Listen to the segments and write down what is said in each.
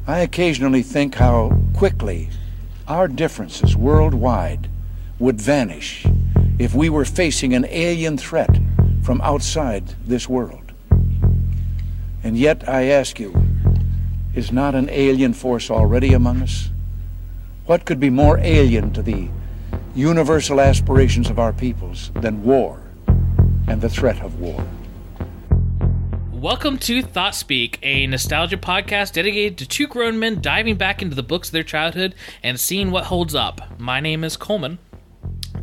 I occasionally think how quickly our differences worldwide would vanish if we were facing an alien threat from outside this world. And yet, I ask you, is not an alien force already among us? What could be more alien to the universal aspirations of our peoples than war and the threat of war? Welcome to Thought Speak, a nostalgia podcast dedicated to two grown men diving back into the books of their childhood and seeing what holds up. My name is Coleman.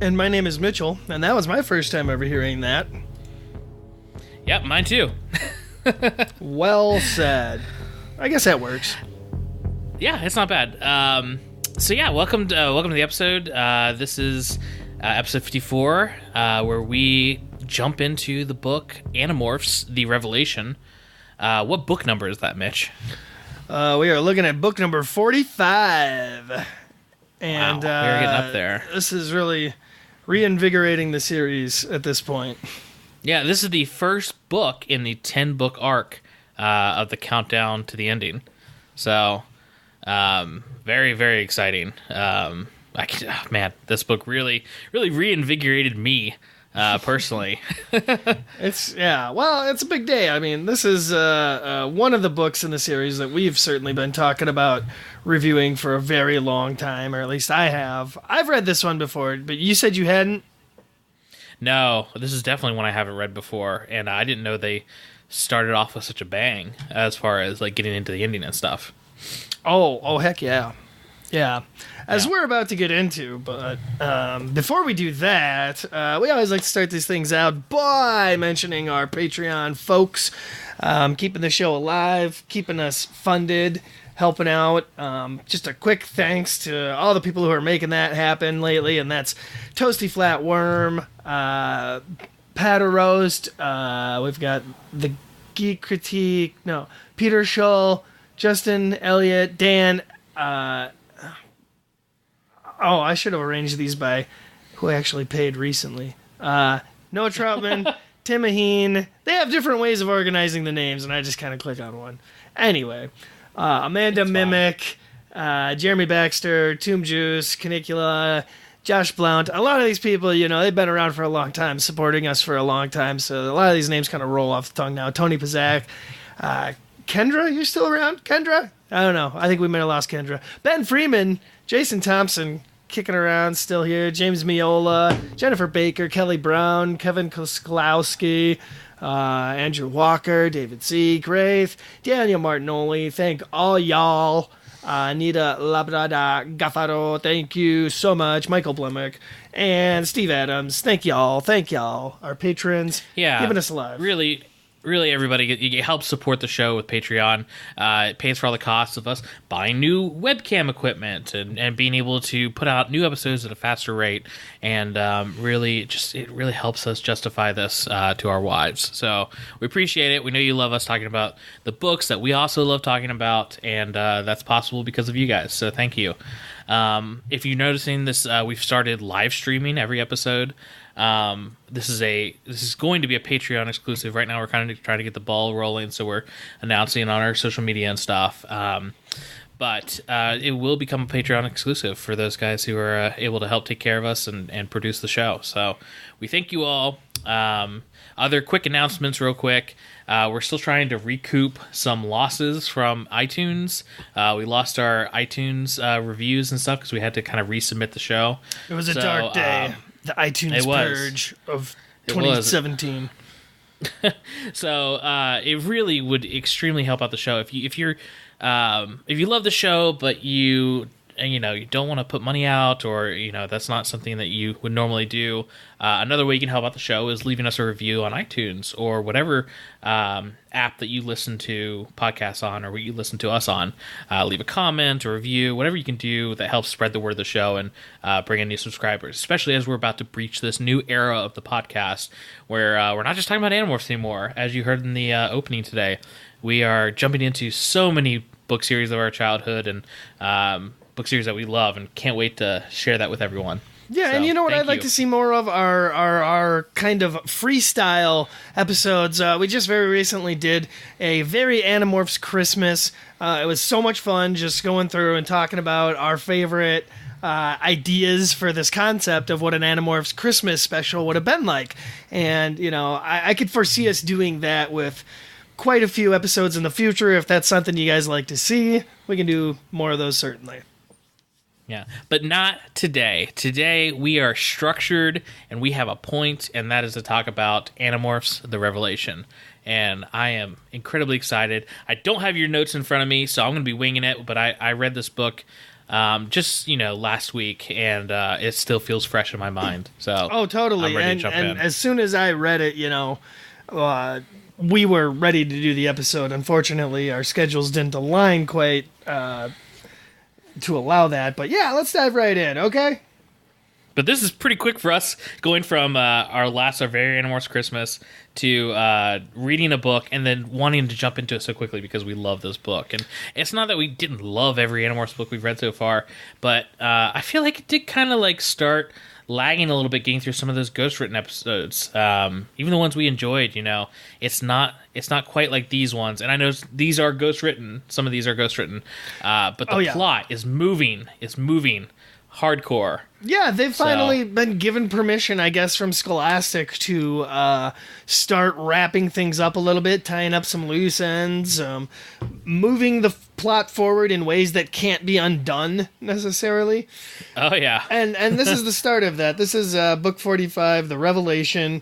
And my name is Mitchell, and that was my first time ever hearing that. Yep, mine too. Well said. I guess that works. Yeah, it's not bad. Welcome to the episode. This is episode 54, where we jump into the book Animorphs, The Revelation. What book number is that, Mitch? We are looking at book number 45. And wow, we're getting up there. This is really reinvigorating the series at this point. Yeah, this is the first book in the 10-book arc of the countdown to the ending. So, very, very exciting. This book really reinvigorated me. Personally. It's a big day. I mean, this is one of the books in the series that we've certainly been talking about reviewing for a very long time, or at least I have. I've read this one before, but you said you hadn't? No, this is definitely one I haven't read before, and I didn't know they started off with such a bang as far as like getting into the ending and stuff. Oh, heck yeah. Yeah, as we're about to get into, but before we do that, we always like to start these things out by mentioning our Patreon folks, keeping the show alive, keeping us funded, helping out. Just a quick thanks to all the people who are making that happen lately, and that's Toasty Flat Worm, Patter Roast, we've got the Geek Critique, Peter Schull, Justin Elliott, Dan, I should have arranged these by who I actually paid recently. Noah Troutman, Tim Maheen. They have different ways of organizing the names, and I just kind of click on one. Anyway, Amanda Mimic, Jeremy Baxter, Tomb Juice, Canicula, Josh Blount. A lot of these people, they've been around for a long time, supporting us for a long time, so a lot of these names kind of roll off the tongue now. Tony Pazak, Kendra, you still around? Kendra? I don't know. I think we might have lost Kendra. Ben Freeman, Jason Thompson, kicking around, still here. James Miola, Jennifer Baker, Kelly Brown, Kevin Koslowski, Andrew Walker, David C. Graith, Daniel Martinoli. Thank all y'all. Anita Labrada Gaffaro, thank you so much. Michael Blemick and Steve Adams. Thank y'all. Our patrons. Yeah, giving us a love. Really, everybody, you help support the show with Patreon. It pays for all the costs of us buying new webcam equipment and being able to put out new episodes at a faster rate. And it really helps us justify this to our wives. So we appreciate it. We know you love us talking about the books that we also love talking about, and that's possible because of you guys. So thank you. If you're noticing this, we've started live streaming every episode. This is going to be a Patreon exclusive. Right now we're kind of trying to get the ball rolling, so we're announcing on our social media and stuff. But it will become a Patreon exclusive for those guys who are able to help take care of us and produce the show. So we thank you all. Other quick announcements real quick. We're still trying to recoup some losses from iTunes. We lost our iTunes reviews and stuff because we had to kind of resubmit the show. It was a dark day. The iTunes purge of 2017. So it really would extremely help out the show if you love the show but you don't want to put money out, or that's not something that you would normally do. Another way you can help out the show is leaving us a review on iTunes or whatever app that you listen to podcasts on, or what you listen to us on. Leave a comment or review, whatever you can do that helps spread the word of the show and bring in new subscribers, especially as we're about to breach this new era of the podcast where we're not just talking about Animorphs anymore. As you heard in the opening today, we are jumping into so many book series of our childhood and book series that we love, and can't wait to share that with everyone. Yeah, So, and you know what thank I'd like you. to see more of our kind of freestyle episodes. We just very recently did a very Animorphs Christmas. It was so much fun just going through and talking about our favorite ideas for this concept of what an Animorphs Christmas special would have been like. And, you know, I could foresee us doing that with quite a few episodes in the future. If that's something you guys like to see, we can do more of those certainly. Yeah, but not today. Today we are structured and we have a point, and that is to talk about Animorphs: The Revelation. And I am incredibly excited. I don't have your notes in front of me, so I'm going to be winging it, but I read this book just, last week, and it still feels fresh in my mind. So Oh, totally. I'm ready to jump in. As soon as I read it, we were ready to do the episode. Unfortunately, our schedules didn't align quite to allow that. But yeah, let's dive right in, okay? But this is pretty quick for us, going from our very Animorphs Christmas to reading a book and then wanting to jump into it so quickly because we love this book. And it's not that we didn't love every Animorphs book we've read so far, but I feel like it did kind of start lagging a little bit getting through some of those ghostwritten episodes. Even the ones we enjoyed, it's not quite like these ones. And I know these are ghostwritten. Some of these are ghostwritten. But the plot is moving. It's moving hardcore. Yeah, they've finally been given permission, I guess, from Scholastic to start wrapping things up a little bit, tying up some loose ends, moving the plot forward in ways that can't be undone necessarily. Oh, yeah. And this is the start of that. This is book 45, The Revelation.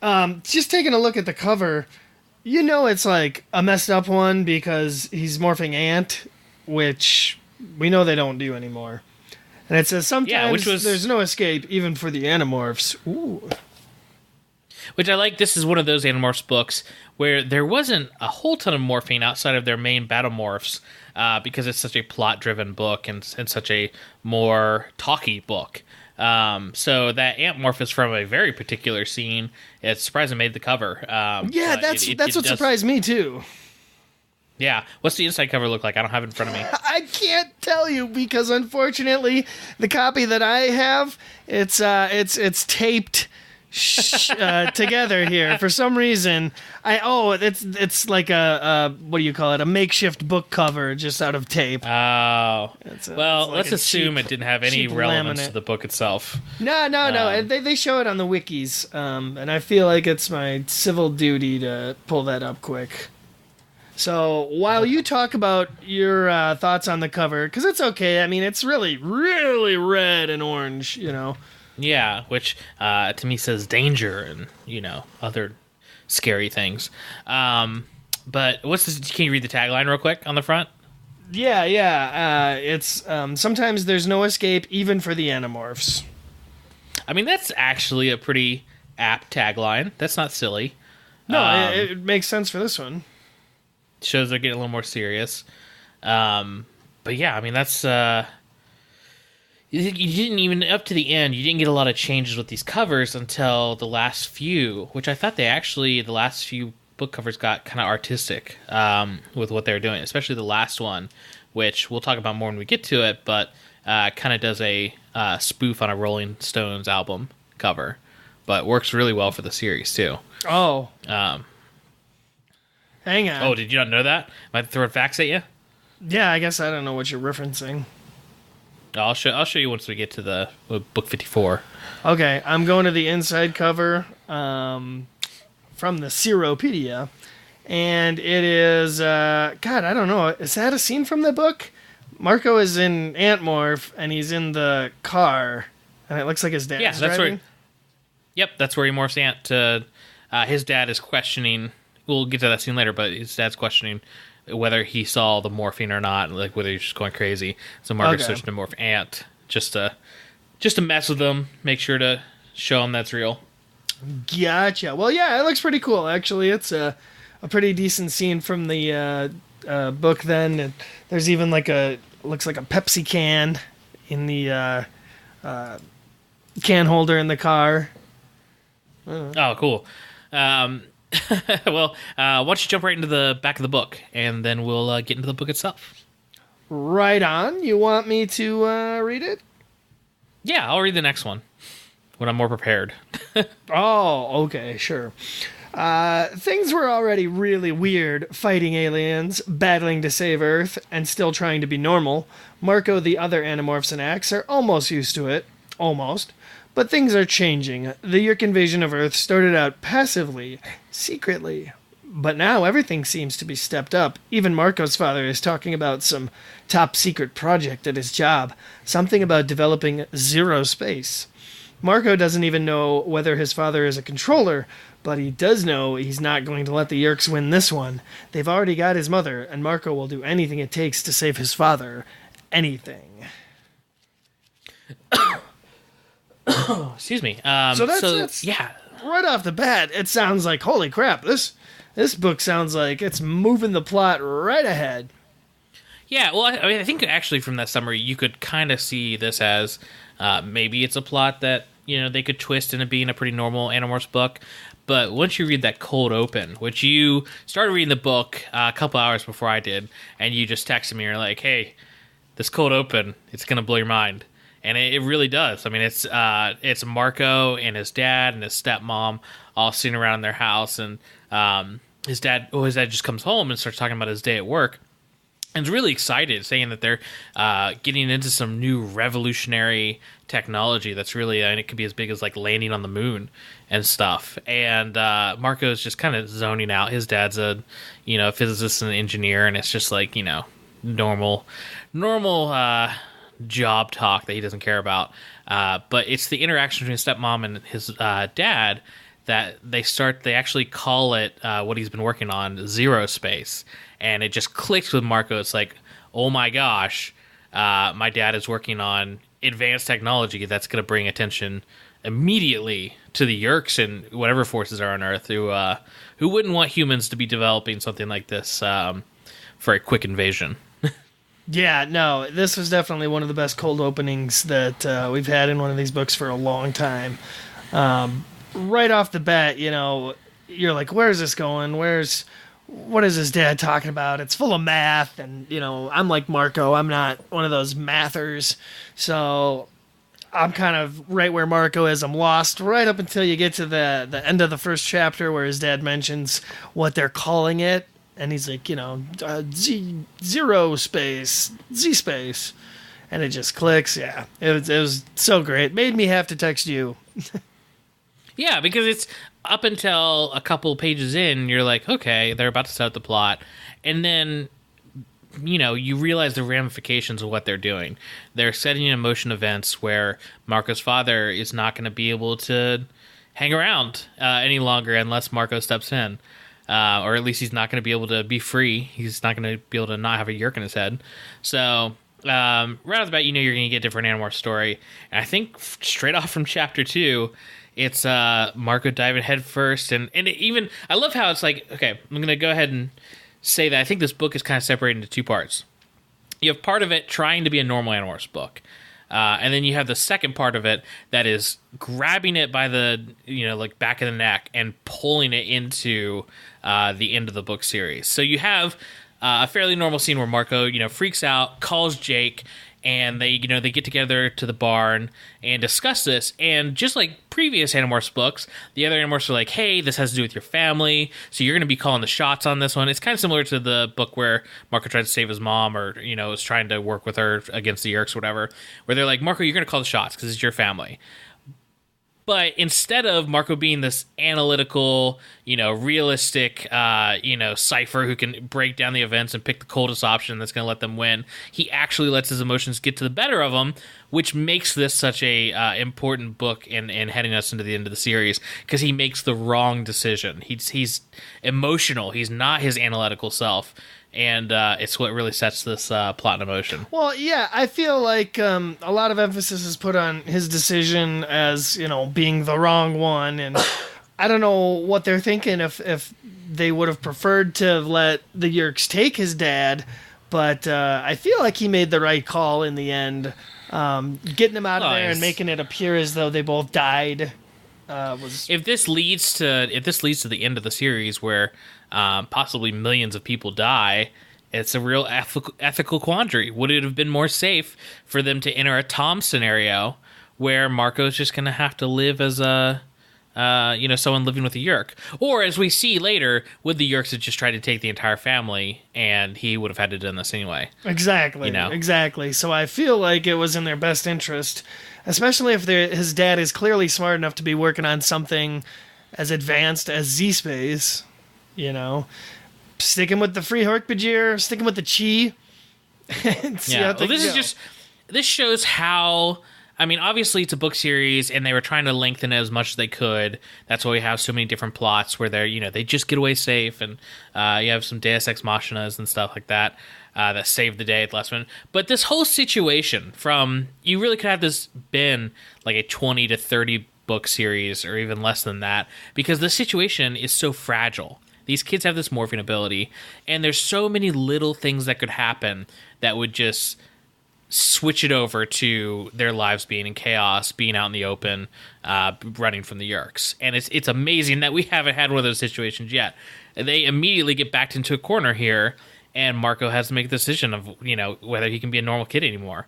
Just taking a look at the cover, it's like a messed up one because he's morphing Ant, which we know they don't do anymore. And it says sometimes there's no escape even for the Animorphs. Ooh. Which I like. This is one of those Animorphs books where there wasn't a whole ton of morphing outside of their main battle morphs because it's such a plot-driven book and such a more talky book. So that Ant morph is from a very particular scene. It's surprising made the cover. That's what surprised me too. Yeah. What's the inside cover look like? I don't have it in front of me. I can't tell you because unfortunately the copy that I have, it's taped together here for some reason. It's like a what do you call it? A makeshift book cover just out of tape. Oh. Let's assume it didn't have any relevance laminate to the book itself. No. They show it on the wikis, and I feel like it's my civil duty to pull that up quick. So while you talk about your thoughts on the cover, because it's okay. I mean, it's really, really red and orange, Yeah, which to me says danger and, other scary things. But what's this? Can you read the tagline real quick on the front? Yeah. It's sometimes there's no escape even for the Animorphs. I mean, that's actually a pretty apt tagline. That's not silly. No, it makes sense for this one. Shows they're getting a little more serious. But yeah, I mean, that's... You didn't even, up to the end, you didn't get a lot of changes with these covers until the last few, which I thought the last few book covers got kind of artistic with what they were doing, especially the last one, which we'll talk about more when we get to it, but kind of does a spoof on a Rolling Stones album cover, but works really well for the series, too. Oh. Hang on. Oh, did you not know that? Am I throwing facts at you? Yeah, I guess I don't know what you're referencing. I'll show you once we get to the book 54. Okay, I'm going to the inside cover from the Seropedia, and it is God, I don't know. Is that a scene from the book? Marco is in Antmorph, and he's in the car, and it looks like his dad's driving. That's where he morphs Ant to. His dad is questioning. We'll get to that scene later, but his dad's questioning whether he saw the morphine or not, like whether he's just going crazy. So Marco's switching to morph Ant just to mess with them, make sure to show him that's real. Gotcha. Well, yeah, it looks pretty cool. Actually, it's a pretty decent scene from the book. Then and there's even looks like a Pepsi can in the can holder in the car. Oh, cool. Well, why don't you jump right into the back of the book, and then we'll get into the book itself. Right on. You want me to read it? Yeah, I'll read the next one when I'm more prepared. Oh, okay, sure. Things were already really weird fighting aliens, battling to save Earth, and still trying to be normal. Marco, the other Animorphs and Axe are almost used to it. Almost. But things are changing. The Yeerk invasion of Earth started out passively, secretly. But now everything seems to be stepped up. Even Marco's father is talking about some top secret project at his job. Something about developing zero space. Marco doesn't even know whether his father is a controller, but he does know he's not going to let the Yeerks win this one. They've already got his mother, and Marco will do anything it takes to save his father. Anything. Excuse me. So that's yeah. Right off the bat, it sounds like, holy crap, this book sounds like it's moving the plot right ahead. Yeah, well, I think actually from that summary, you could kind of see this as maybe it's a plot that, they could twist into being a pretty normal Animorphs book. But once you read that cold open, which you started reading the book a couple hours before I did, and you just texted me, you're like, hey, this cold open, it's going to blow your mind. And it really does. I mean, it's Marco and his dad and his stepmom all sitting around their house, and his dad just comes home and starts talking about his day at work. And is really excited, saying that they're getting into some new revolutionary technology that's really, and it could be as big as like landing on the moon and stuff. And Marco's just kind of zoning out. His dad's a physicist and an engineer, and it's just like normal job talk that he doesn't care about. But it's the interaction between his stepmom and his dad that they actually call it what he's been working on, zero space. And it just clicks with Marco. It's like, oh my gosh, my dad is working on advanced technology that's going to bring attention immediately to the Yeerks and whatever forces are on Earth who wouldn't want humans to be developing something like this for a quick invasion. Yeah, no, this was definitely one of the best cold openings that we've had in one of these books for a long time. Right off the bat, you're like, where's this going? What is his dad talking about? It's full of math, and, I'm like Marco. I'm not one of those mathers, so I'm kind of right where Marco is. I'm lost right up until you get to the end of the first chapter where his dad mentions what they're calling it, and he's like, zero space, Z space, and it just clicks. Yeah, it was so great. Made me have to text you. Yeah, because it's up until a couple pages in, you're like, okay, they're about to set up the plot. And then, you realize the ramifications of what they're doing. They're setting in motion events where Marco's father is not going to be able to hang around any longer unless Marco steps in. Or at least he's not going to be able to be free. He's not going to be able to not have a Yeerk in his head. So, right off the bat, you're going to get a different Animorphs story. And I think straight off from chapter 2, it's Marco diving head first, and even I love how it's like, okay, I'm gonna go ahead and say that I think this book is kind of separated into two parts. You have part of it trying to be a normal Animorphs book, and then you have the second part of it that is grabbing it by the back of the neck and pulling it into the end of the book series. So you have a fairly normal scene where Marco freaks out, calls Jake, and they get together to the barn and discuss this. And just like previous Animorphs books, the other Animorphs are like, hey, this has to do with your family, so you're going to be calling the shots on this one. It's kind of similar to the book where Marco tried to save his mom, or, is trying to work with her against the Yeerks or whatever, where they're like, Marco, you're going to call the shots because it's your family. But instead of Marco being this analytical, realistic, cipher who can break down the events and pick the coldest option that's going to let them win, he actually lets his emotions get to the better of him, which makes this such a important book in heading us into the end of the series, because he makes the wrong decision. He's emotional. He's not his analytical self. And it's what really sets this plot in motion. Well, yeah, I feel like a lot of emphasis is put on his decision as, being the wrong one. And I don't know what they're thinking if they would have preferred to let the Yeerks take his dad. But I feel like he made the right call in the end. Getting him out of there and making it appear as though they both died. If this leads to the end of the series where possibly millions of people die, it's a real ethical quandary. Would it have been more safe for them to enter a Tom scenario where Marco's just going to have to live as a someone living with a Yeerk. Or, as we see later, would the Yeerks have just tried to take the entire family, and he would have had to do this anyway. Exactly. Exactly. So I feel like it was in their best interest, especially if his dad is clearly smart enough to be working on something as advanced as Z-Space, Sticking with the Free Hork-Bajir, sticking with the Chi. This shows how... I mean, obviously it's a book series, and they were trying to lengthen it as much as they could. That's why we have so many different plots where they just get away safe, and you have some Deus Ex Machinas and stuff like that that save the day at the last minute. But this whole situation you really could have this been like a 20 to 30 book series, or even less than that, because the situation is so fragile. These kids have this morphing ability, and there's so many little things that could happen that would just switch it over to their lives being in chaos, being out in the open, running from the Yeerks. And it's amazing that we haven't had one of those situations yet. They immediately get backed into a corner here, and Marco has to make a decision of whether he can be a normal kid anymore.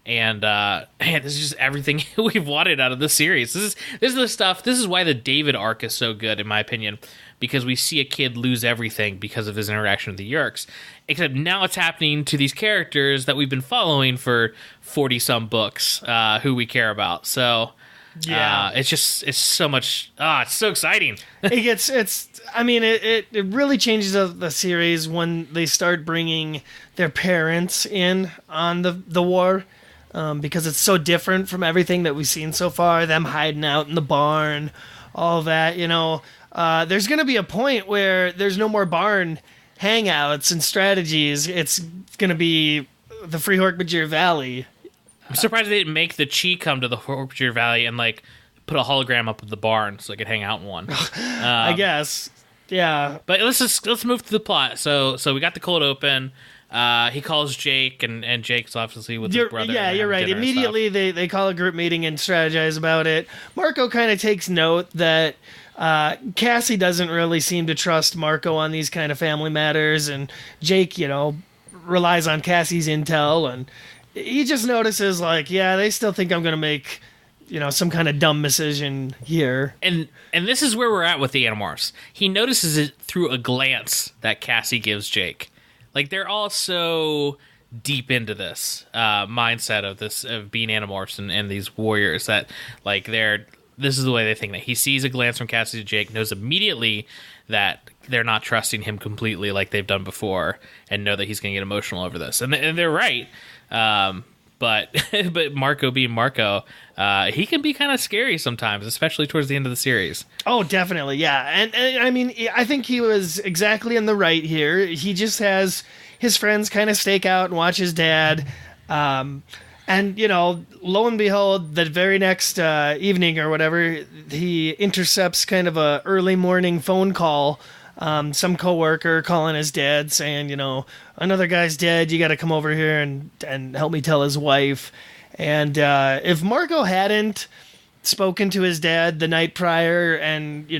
And this is just everything we've wanted out of this series. This is the stuff. This is why the David arc is so good, in my opinion, because we see a kid lose everything because of his interaction with the Yeerks. Except now it's happening to these characters that we've been following for 40-some books, who we care about. So yeah, it's so much. It's so exciting. It really changes the series when they start bringing their parents in on the war. Because it's so different from everything that we've seen so far, them hiding out in the barn, all that, there's going to be a point where there's no more barn hangouts and strategies. It's going to be the Free Hork-Bajir Valley. I'm surprised they didn't make the Chi come to the Hork-Bajir Valley and, put a hologram up at the barn so they could hang out in one. I guess, yeah. But let's move to the plot. So we got the cold open. He calls Jake, and Jake's obviously with his brother. Yeah, you're right. Immediately, they call a group meeting and strategize about it. Marco kind of takes note that Cassie doesn't really seem to trust Marco on these kind of family matters, and Jake, relies on Cassie's intel, and he just notices, they still think I'm going to make, some kind of dumb decision here. And this is where we're at with the Animorphs. He notices it through a glance that Cassie gives Jake. They're all so deep into this mindset of being Animorphs and these warriors that this is the way they think. That he sees a glance from Cassie to Jake, knows immediately that they're not trusting him completely like they've done before, and know that he's going to get emotional over this. And they're right. But Marco being Marco, he can be kind of scary sometimes, especially towards the end of the series. Oh, definitely, yeah. And I think he was exactly in the right here. He just has his friends kind of stake out and watch his dad. And, lo and behold, the very next evening or whatever, he intercepts kind of a early morning phone call. Some coworker calling his dad saying, another guy's dead. You got to come over here and help me tell his wife. And if Marco hadn't spoken to his dad the night prior and,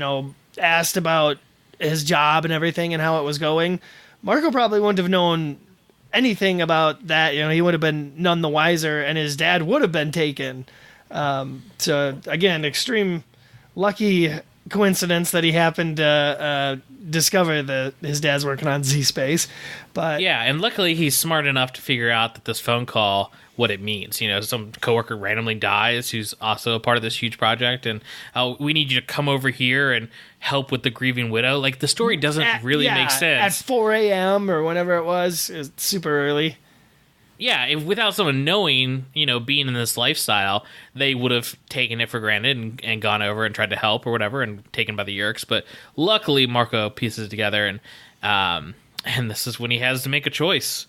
asked about his job and everything and how it was going, Marco probably wouldn't have known anything about that. He would have been none the wiser, and his dad would have been taken. So, again, extreme lucky coincidence that he happened to discover that his dad's working on Z-Space. But yeah, and luckily he's smart enough to figure out that this phone call, what it means. Some coworker randomly dies who's also a part of this huge project, and we need you to come over here and help with the grieving widow. The story doesn't really make sense. At 4 a.m. or whenever it was super early. Yeah, without someone knowing, being in this lifestyle, they would have taken it for granted and gone over and tried to help or whatever, and taken by the Yeerks. But luckily, Marco pieces it together, and this is when he has to make a choice.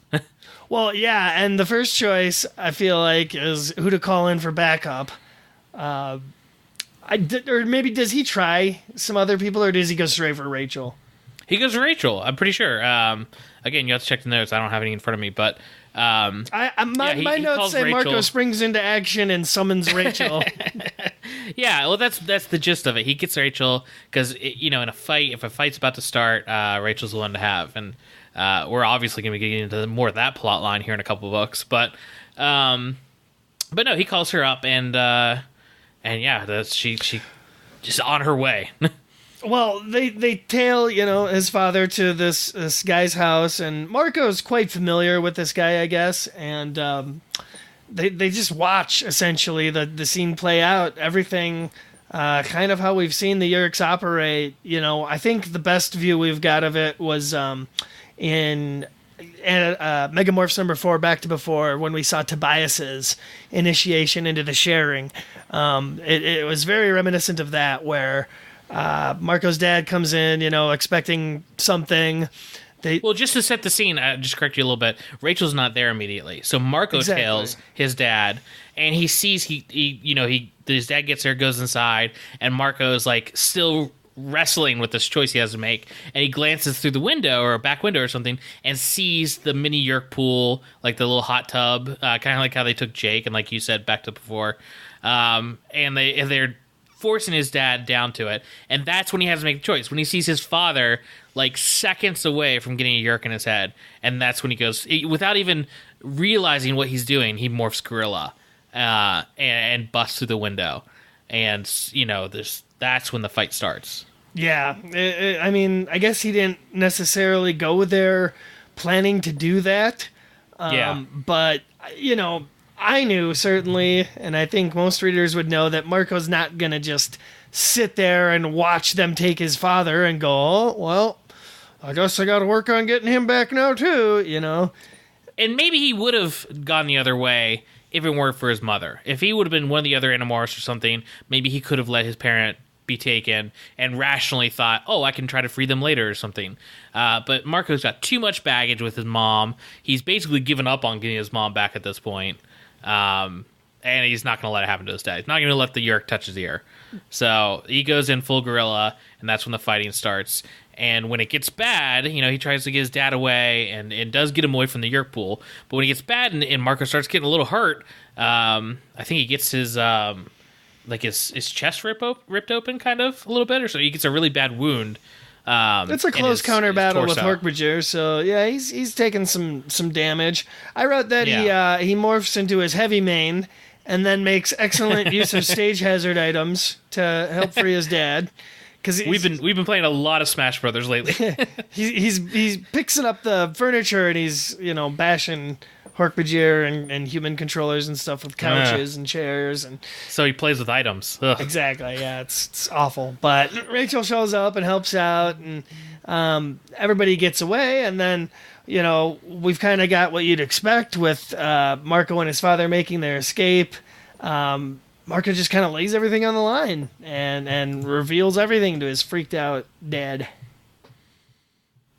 Well, yeah, and the first choice, I feel like, is who to call in for backup. Or maybe does he try some other people, or does he go straight for Rachel? He goes for Rachel, I'm pretty sure. Again, you have to check the notes. I don't have any in front of me, but... my notes say Rachel. Marco springs into action and summons Rachel. Yeah, well, that's the gist of it. He gets Rachel because, in a fight, if a fight's about to start, Rachel's the one to have. And we're obviously going to be getting into more of that plot line here in a couple of books. But no, he calls her up, and And yeah, that's she just on her way. Well, they tail, his father to this guy's house, and Marco's quite familiar with this guy, I guess, and they just watch, essentially, the scene play out, everything kind of how we've seen the Yeerks operate. I think the best view we've got of it was in Megamorphs number 4, Back to Before, when we saw Tobias's initiation into the sharing. It was very reminiscent of that, where Marco's dad comes in, expecting something. Well, just to set the scene, just correct you a little bit. Rachel's not there immediately, so Marco tails his dad, and he sees his dad gets there, goes inside, and Marco's like still wrestling with this choice he has to make, and he glances through the window or a back window or something and sees the mini Yeerk pool, like the little hot tub, kind of like how they took Jake, and like you said, Back to Before, and they're forcing his dad down to it, and that's when he has to make the choice, when he sees his father like seconds away from getting a Yeerk in his head, and that's when he goes, without even realizing what he's doing, he morphs gorilla and busts through the window, and that's when the fight starts. Yeah, I mean, I guess he didn't necessarily go there planning to do that, but I knew, certainly, and I think most readers would know, that Marco's not going to just sit there and watch them take his father and go, oh, well, I guess I got to work on getting him back now, too, And maybe he would have gone the other way if it weren't for his mother. If he would have been one of the other Animorphs or something, maybe he could have let his parent be taken and rationally thought, oh, I can try to free them later or something. But Marco's got too much baggage with his mom. He's basically given up on getting his mom back at this point. And he's not going to let it happen to his dad. He's not going to let the Yeerk touch his ear. So he goes in full gorilla, and that's when the fighting starts. And when it gets bad, he tries to get his dad away, and it does get him away from the Yeerk pool. But when he gets bad and Marco starts getting a little hurt, I think he gets his chest ripped open kind of a little bit, or so he gets a really bad wound. It's a close counter battle with Hork-Bajir, so yeah, he's taking some damage. I wrote that he morphs into his heavy mane and then makes excellent use of stage hazard items to help free his dad. Because we've been playing a lot of Smash Brothers lately. he's picking up the furniture and he's bashing Hork-Bajir and human controllers and stuff with couches and chairs, and so he plays with items. Ugh. Exactly, yeah, it's awful. But Rachel shows up and helps out, and everybody gets away, and then we've kind of got what you'd expect with Marco and his father making their escape. Marco just kind of lays everything on the line and reveals everything to his freaked out dad.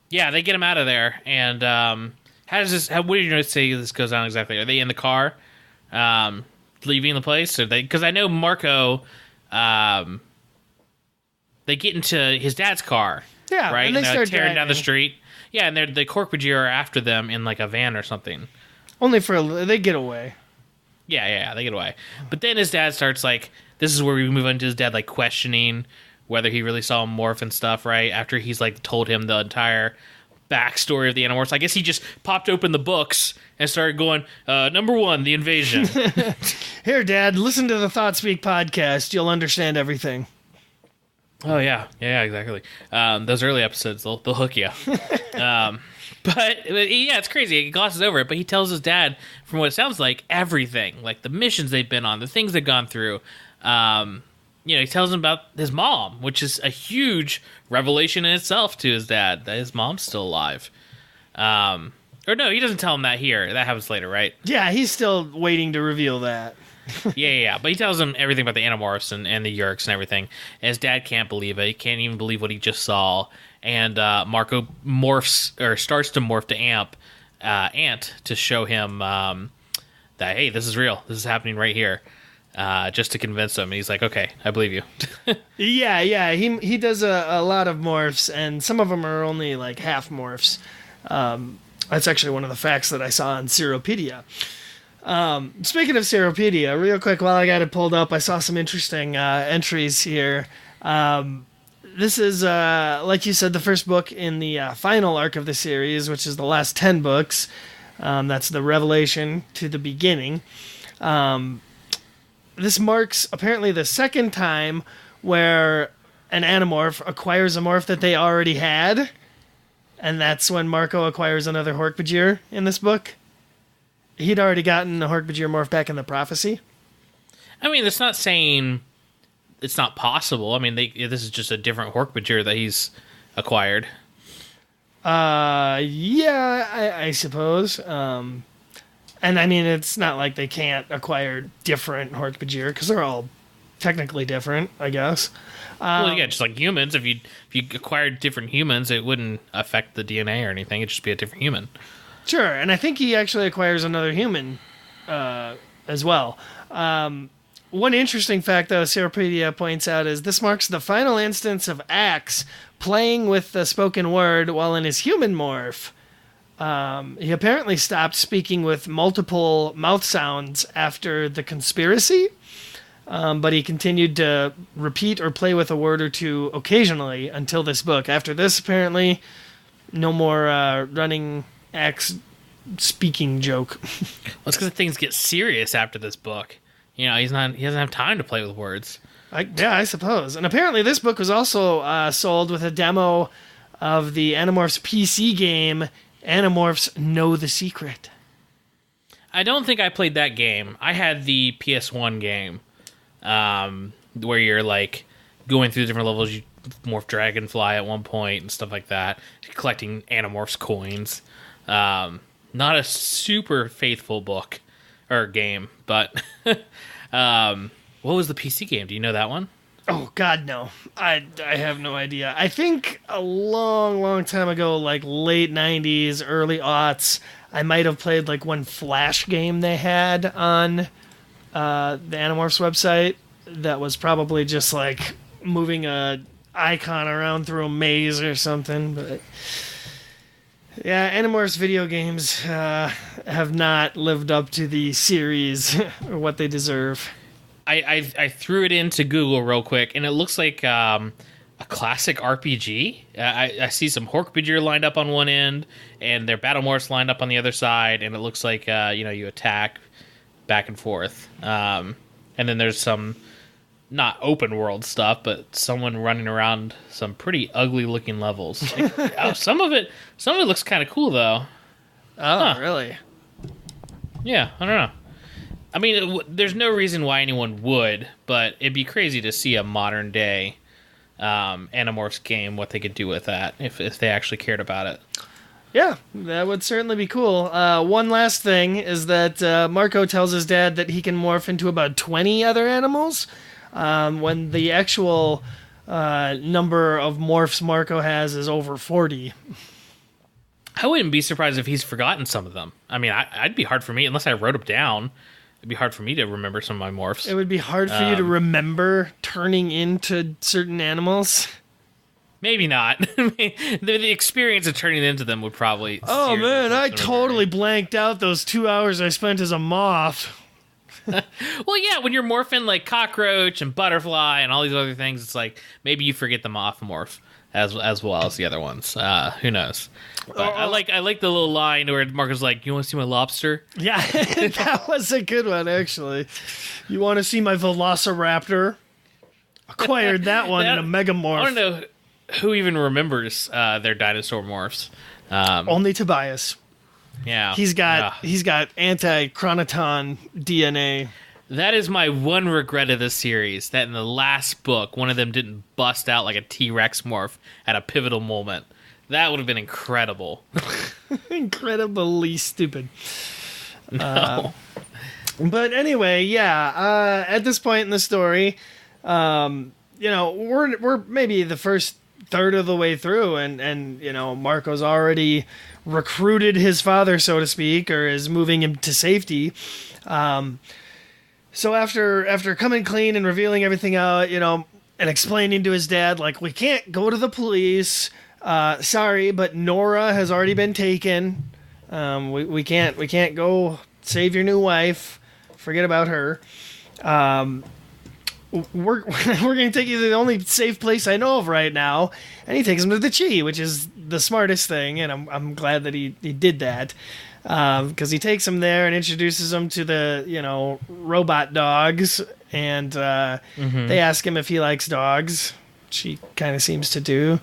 Yeah, they get him out of there, and what did you say this goes on exactly? Are they in the car, leaving the place? Or because I know Marco, they get into his dad's car. Yeah, right? And they start tearing driving down the street. Yeah, and the Hork-Bajir are after them in like a van or something. Only they get away. Yeah, they get away. But then his dad starts this is where we move into his dad questioning whether he really saw him morph and stuff, right? After he's told him the entire backstory of the Animorphs. I guess he just popped open the books and started going, number 1, the invasion. Here, Dad, listen to the Thought Speak podcast. You'll understand everything. Oh, yeah, exactly. Those early episodes, they'll hook you. But yeah, it's crazy. He glosses over it, but he tells his dad, from what it sounds like, everything. Like the missions they've been on, the things they've gone through. He tells him about his mom, which is a huge revelation in itself to his dad, that his mom's still alive. Or no, he doesn't tell him that here. That happens later, right? Yeah, he's still waiting to reveal that. yeah. But he tells him everything about the Animorphs and the Yeerks and everything. And his dad can't believe it. He can't even believe what he just saw. And Marco starts to morph to Ant to show him that, hey, this is real. This is happening right here. Just to convince him. And he's like, okay, I believe you. Yeah. He does a lot of morphs, and some of them are only half morphs. That's actually one of the facts that I saw on Seropedia. Speaking of Seropedia, real quick, while I got it pulled up, I saw some interesting entries here. This is, like you said, the first book in the final arc of the series, which is the last 10 books. That's the revelation to the beginning. this marks apparently the second time where an Animorph acquires a morph that they already had, and that's when Marco acquires another Hork-Bajir in this book. He'd already gotten a Hork-Bajir morph back in the Prophecy. I mean, that's not saying it's not possible. I mean, this is just a different Hork-Bajir that he's acquired. Yeah, I suppose. And I mean, it's not like they can't acquire different Hork-Bajir, because they're all technically different, I guess. Well, yeah, just like humans. If you acquired different humans, it wouldn't affect the DNA or anything. It'd just be a different human. Sure, and I think he actually acquires another human as well. One interesting fact, though, Seropedia points out, is this marks the final instance of Axe playing with the spoken word while in his human morph. He apparently stopped speaking with multiple mouth sounds after the conspiracy, but he continued to repeat or play with a word or two occasionally until this book. After this, apparently, no more running Axe speaking joke. Well, it's because things get serious after this book. You know, he doesn't have time to play with words. I suppose. And apparently this book was also sold with a demo of the Animorphs PC game, Animorphs Know the Secret. I don't think I played that game. I had the PS1 game, where you're, like, going through different levels. You morph Dragonfly at one point and stuff like that. Collecting Animorphs coins. Not a super faithful book or game, but what was the PC game? Do you know that one? Oh God, no. I have no idea. I think a long time ago, like late 90s, early aughts, I might have played like one Flash game they had on the Animorphs website that was probably just like moving a icon around through a maze or something, but yeah, Animorphs video games have not lived up to the series or what they deserve. I threw it into Google real quick, and it looks like a classic RPG. I see some Hork-Bajir lined up on one end, and their Battlemorphs lined up on the other side, and it looks like you attack back and forth. And then there's some not open world stuff, but someone running around some pretty ugly looking levels. Some of it looks kind of cool though. Oh, really? Yeah, I don't know. I mean, there's no reason why anyone would, but it'd be crazy to see a modern day Animorphs game, what they could do with that if they actually cared about it. Yeah, that would certainly be cool. One last thing is that Marco tells his dad that he can morph into about 20 other animals, when the actual number of morphs Marco has is over 40. I wouldn't be surprised if he's forgotten some of them. I mean, I'd be hard for me, unless I wrote them down, it'd be hard for me to remember some of my morphs. It would be hard for you to remember turning into certain animals. Maybe not. the experience of turning into them would probably... Oh, man, I totally blanked out those 2 hours I spent as a moth. Well, yeah, when you're morphing like cockroach and butterfly and all these other things, it's like maybe you forget the moth morph as well as the other ones. Who knows? But I like the little line where Marco's like, "You want to see my lobster?" Yeah, that was a good one, actually. You want to see my velociraptor? Acquired that one in a megamorph. I don't know who even remembers their dinosaur morphs. Only Tobias. Yeah, he's got anti-chronoton DNA. That is my one regret of this series, that in the last book, one of them didn't bust out like a T-Rex morph at a pivotal moment. That would have been incredible. Incredibly stupid. No. But anyway, yeah, at this point in the story, we're maybe the first third of the way through, and Marco's already recruited his father, so to speak, or is moving him to safety. So after coming clean and revealing everything out, and explaining to his dad, like, we can't go to the police. Sorry, but Nora has already been taken. We can't go save your new wife. Forget about her. We're going to take you to the only safe place I know of right now. And he takes him to the Chi, which is the smartest thing, and I'm glad that he did that, because he takes him there and introduces him to the robot dogs, and they ask him if he likes dogs, which he kind of seems to do.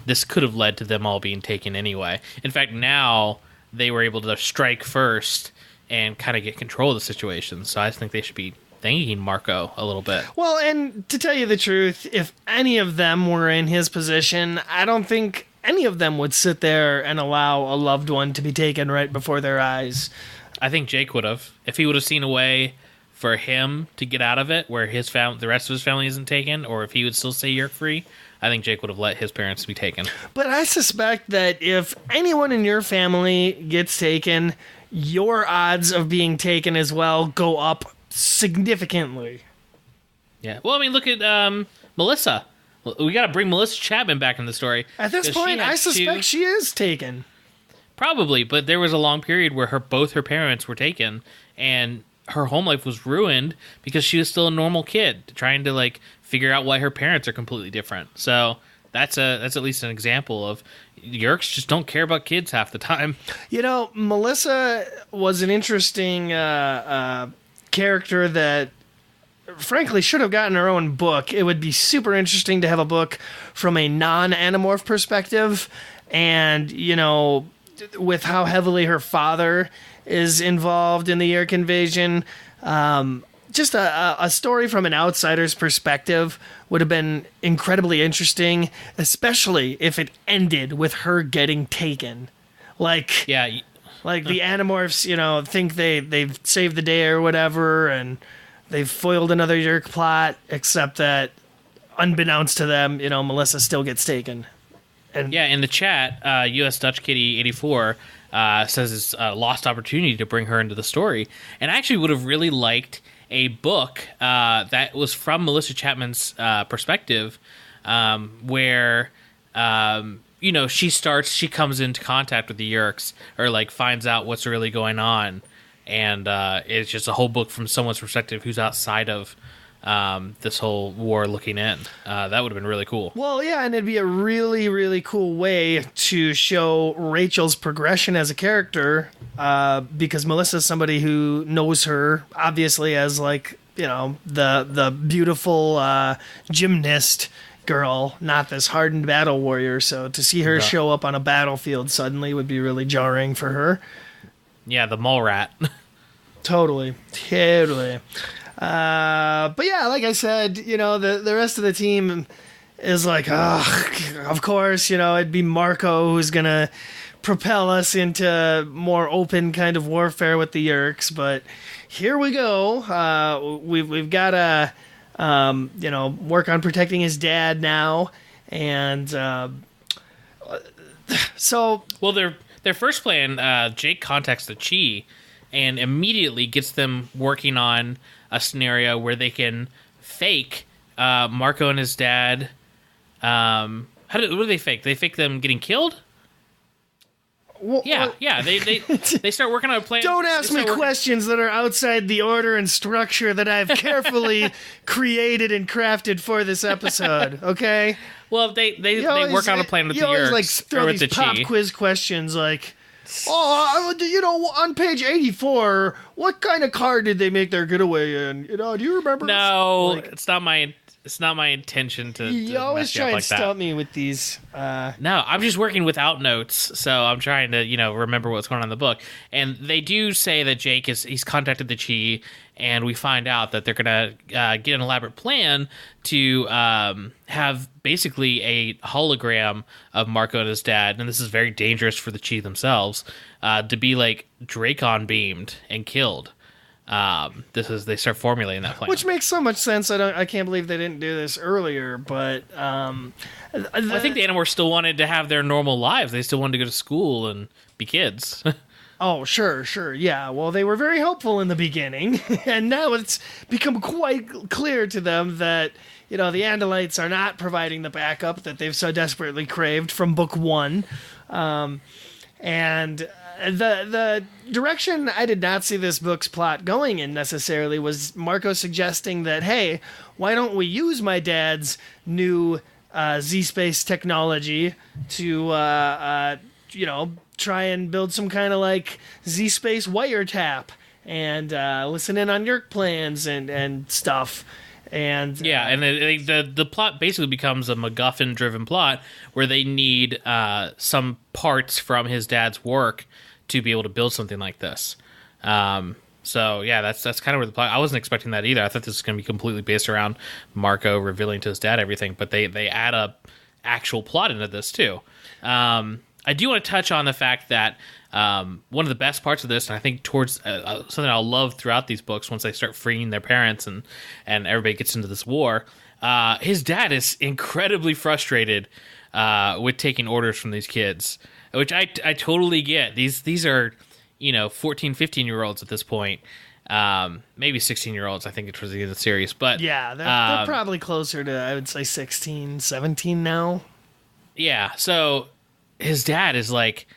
This could have led to them all being taken anyway. In fact, now they were able to strike first and kind of get control of the situation. So I think they should be thanking Marco a little bit. Well, and to tell you the truth, if any of them were in his position, I don't think any of them would sit there and allow a loved one to be taken right before their eyes. I think Jake would have. If he would have seen a way for him to get out of it where the rest of his family isn't taken, or if he would still stay Yeerk free, I think Jake would have let his parents be taken. But I suspect that if anyone in your family gets taken, your odds of being taken as well go up significantly. Yeah. Well, I mean, look at Melissa. We got to bring Melissa Chapman back in the story. At this point, I suspect she is taken. Probably, but there was a long period where both her parents were taken, and her home life was ruined because she was still a normal kid trying to figure out why her parents are completely different. So that's at least an example of Yeerks just don't care about kids half the time. Melissa was an interesting character that frankly should have gotten her own book. It would be super interesting to have a book from a non-Animorph perspective, and with how heavily her father is involved in the Yeerk invasion. Just a story from an outsider's perspective would have been incredibly interesting, especially if it ended with her getting taken. The Animorphs, think they've saved the day or whatever, and they've foiled another Yeerk plot, except that, unbeknownst to them, Melissa still gets taken. And in the chat, US Dutch Kitty 84 says it's a lost opportunity to bring her into the story. And I actually would have really liked a book that was from Melissa Chapman's perspective, where she comes into contact with the Yeerks, or finds out what's really going on, and it's just a whole book from someone's perspective who's outside of this whole war looking in. That would have been really cool. Well, yeah, and it'd be a really, really cool way to show Rachel's progression as a character, because Melissa's somebody who knows her, obviously, as, the beautiful gymnast girl, not this hardened battle warrior, so to see her show up on a battlefield suddenly would be really jarring for her. Yeah, the mole rat. Totally. But yeah, like I said, the rest of the team is of course, it'd be Marco who's gonna propel us into more open kind of warfare with the Yeerks. But here we go. We've got to, work on protecting his dad now, and so. Well, their first plan, Jake contacts the Chi, and immediately gets them working on a scenario where they can fake Marco and his dad. What do they fake? They fake them getting killed? Well, yeah. They start working on a plan. Don't ask me questions that are outside the order and structure that I've carefully created and crafted for this episode. Okay. Well, they work on a plan with the Yeerks. You always throw these pop quiz questions on page 84, what kind of car did they make their getaway in? Do you remember? No, it's not my intention to. You always try and stump me with these. No, I'm just working without notes, so I'm trying to remember what's going on in the book. And they do say that Jake he's contacted the Chi, and we find out that they're gonna get an elaborate plan to have basically a hologram of Marco and his dad, and this is very dangerous for the Chi themselves, to be Dracon beamed and killed. They start formulating that plan, which makes so much sense. I can't believe they didn't do this earlier. But I think the Animorphs still wanted to have their normal lives. They still wanted to go to school and be kids. Oh, sure, yeah. Well, they were very helpful in the beginning, and now it's become quite clear to them that the Andalites are not providing the backup that they've so desperately craved from book 1, and. The direction I did not see this book's plot going in necessarily was Marco suggesting that, hey, why don't we use my dad's new Z-Space technology to, try and build some kind of like Z-Space wiretap and listen in on Yeerk plans and stuff. And and the plot basically becomes a MacGuffin-driven plot where they need some parts from his dad's work to be able to build something like this. So yeah, that's kind of where the plot. I wasn't expecting that either. I thought this was going to be completely based around Marco revealing to his dad everything, but they add a actual plot into this too. I do want to touch on the fact that one of the best parts of this, and I think towards something I'll love throughout these books once they start freeing their parents and everybody gets into this war, his dad is incredibly frustrated with taking orders from these kids, which I totally get. These are 14, 15-year-olds at this point. Maybe 16-year-olds, I think, towards the end of the series. But yeah, they're probably closer to, I would say, 16, 17 now. Yeah, so his dad is like,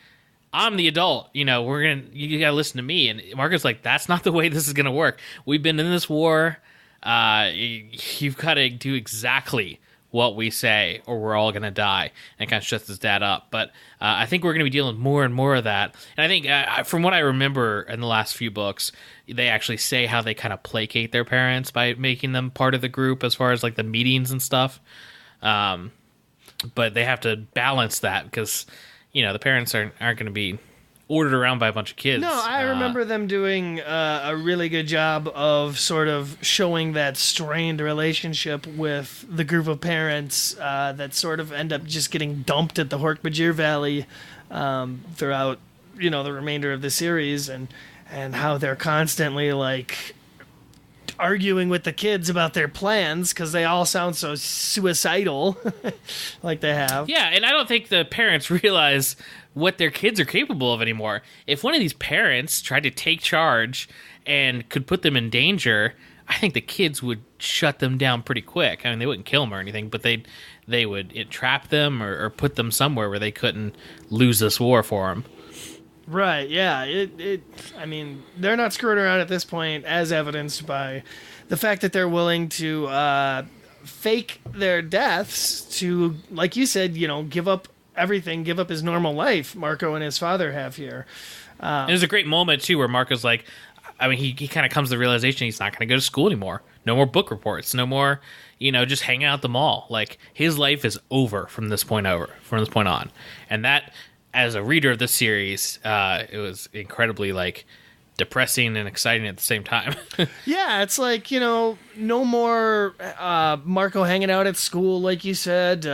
I'm the adult, you gotta listen to me. And Marco's like, that's not the way this is gonna work. We've been in this war. You've got to do exactly what we say or we're all gonna die. And kind of shuts his dad up. But I think we're gonna be dealing with more and more of that. And I think from what I remember in the last few books, they actually say how they kind of placate their parents by making them part of the group as far as like the meetings and stuff. But they have to balance that because, the parents aren't going to be ordered around by a bunch of kids. No, I remember them doing a really good job of sort of showing that strained relationship with the group of parents that sort of end up just getting dumped at the Hork-Bajir Valley throughout, the remainder of the series and how they're constantly like arguing with the kids about their plans because they all sound so suicidal like they have. Yeah, and I don't think the parents realize what their kids are capable of anymore. If one of these parents tried to take charge and could put them in danger, I think the kids would shut them down pretty quick. I mean, they wouldn't kill them or anything, but they would trap them or put them somewhere where they couldn't lose this war for them. Right, yeah. I mean, they're not screwing around at this point, as evidenced by the fact that they're willing to fake their deaths to, like you said, give up everything, give up his normal life Marco and his father have here. There's a great moment, too, where Marco's like, I mean, he kind of comes to the realization he's not going to go to school anymore. No more book reports. No more, just hanging out at the mall. Like, his life is over from this point on. And that, as a reader of this series, it was incredibly like depressing and exciting at the same time. Yeah, it's like, no more Marco hanging out at school, like you said.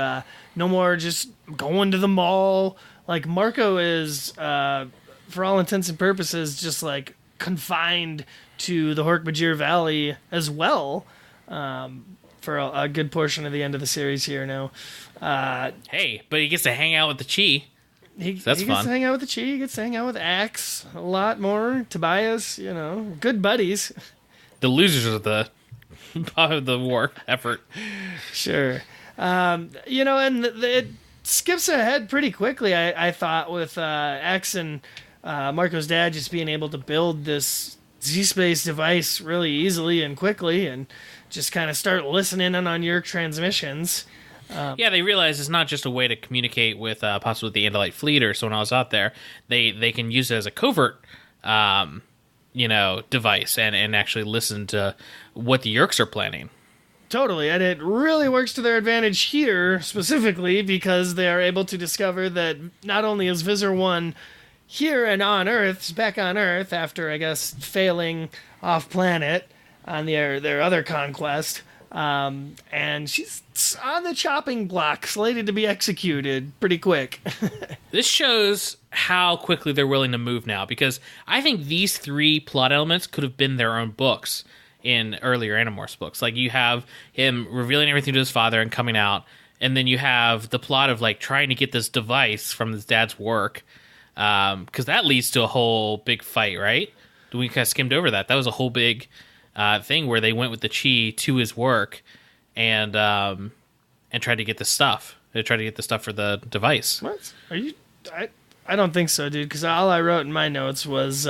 No more just going to the mall. Like, Marco is, for all intents and purposes, just like confined to the Hork-Bajir Valley as well for a good portion of the end of the series here now. Hey, but he gets to hang out with the Chi. He gets to hang out with the Chi. He gets to hang out with Axe a lot more. Tobias, good buddies. The losers of the war effort. Sure. And it skips ahead pretty quickly, I thought, with Axe and Marco's dad just being able to build this Z-Space device really easily and quickly and just kind of start listening in on Yeerk transmissions. Yeah, they realize it's not just a way to communicate with possibly the Andalite fleet or someone else out there. They can use it as a covert, device and actually listen to what the Yeerks are planning. Totally, and it really works to their advantage here, specifically because they are able to discover that not only is Visser 1 here and back on Earth after, I guess, failing off-planet on their other conquest, and she's on the chopping block, slated to be executed pretty quick. This shows how quickly they're willing to move now, because I think these three plot elements could have been their own books in earlier Animorphs books. Like, you have him revealing everything to his father and coming out, and then you have the plot of, like, trying to get this device from his dad's work, because that leads to a whole big fight, right? We kind of skimmed over that. That was a whole big thing where they went with the Chi to his work and tried to get the stuff. They tried to get the stuff for the device. What? Are you? I don't think so, dude. Because all I wrote in my notes was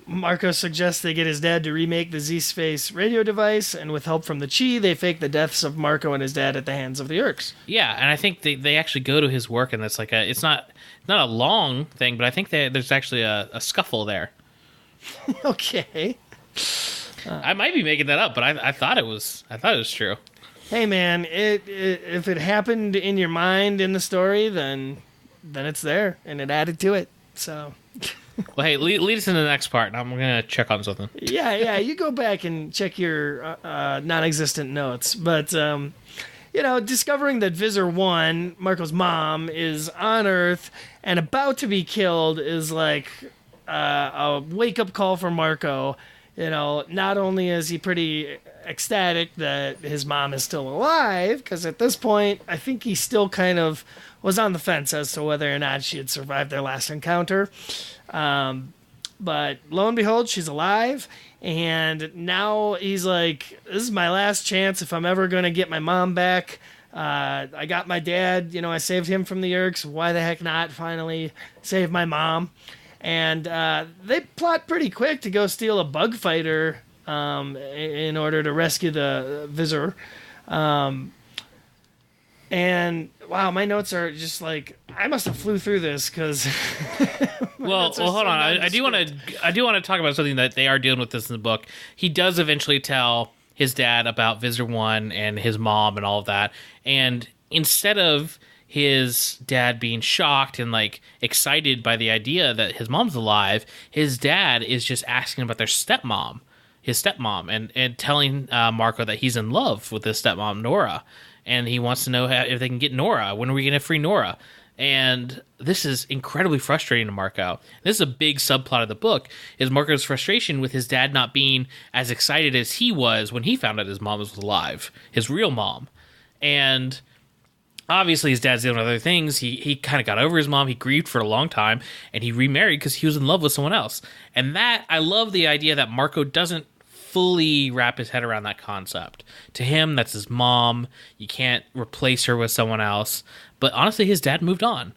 Marco suggests they get his dad to remake the Z-Space radio device, and with help from the Chi, they fake the deaths of Marco and his dad at the hands of the Yeerks. Yeah, and I think they actually go to his work, and it's like it's not a long thing, but I think there's actually a scuffle there. Okay. I might be making that up, but I thought it was true. Hey man, if it happened in your mind in the story, then it's there, and it added to it. So. Well, hey, lead us into the next part, and I'm gonna check on something. Yeah, you go back and check your non-existent notes, but discovering that Visser 1, Marco's mom, is on Earth and about to be killed is like a wake-up call for Marco. Not only is he pretty ecstatic that his mom is still alive, because at this point, I think he still kind of was on the fence as to whether or not she had survived their last encounter. But lo and behold, she's alive, and now he's like, this is my last chance if I'm ever going to get my mom back. I got my dad, I saved him from the Yeerks. Why the heck not finally save my mom? And they plot pretty quick to go steal a bug fighter in order to rescue the Visser. And wow, my notes are just like, I must have flew through this because. well, hold on. I do want to talk about something that they are dealing with this in the book. He does eventually tell his dad about Visser 1 and his mom and all of that, and instead of his dad being shocked and like excited by the idea that his mom's alive, his dad is just asking about his stepmom, and telling Marco that he's in love with his stepmom, Nora. And he wants to know if they can get Nora. When are we going to free Nora? And this is incredibly frustrating to Marco. This is a big subplot of the book, is Marco's frustration with his dad not being as excited as he was when he found out his mom was alive, his real mom. And obviously his dad's dealing with other things. He kind of got over his mom. He grieved for a long time, and he remarried because he was in love with someone else. And that, I love the idea that Marco doesn't fully wrap his head around that concept. To him, that's his mom. You can't replace her with someone else. But honestly, his dad moved on.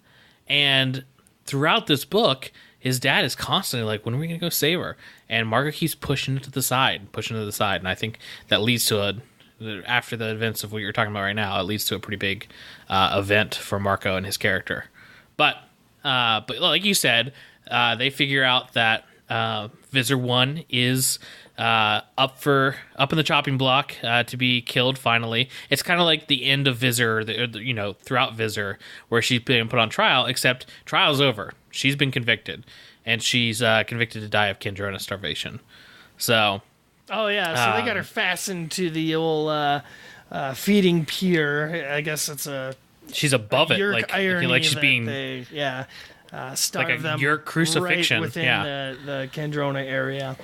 And throughout this book, his dad is constantly like, when are we going to go save her? And Marco keeps pushing it to the side. And I think that leads to after the events of what you're talking about right now, it leads to a pretty big event for Marco and his character. But like you said, they figure out that Visser 1 is up in the chopping block to be killed finally. It's kind of like the end of Visser, throughout Visser, where she's been put on trial, except trial's over. She's been convicted, and she's convicted to die of Kendrona starvation. So... Oh, yeah, so they got her fastened to the old feeding pier. I guess it's a... She's above it, like she's being... starve like a them Yeerk crucifixion. Right within the Kendrona area.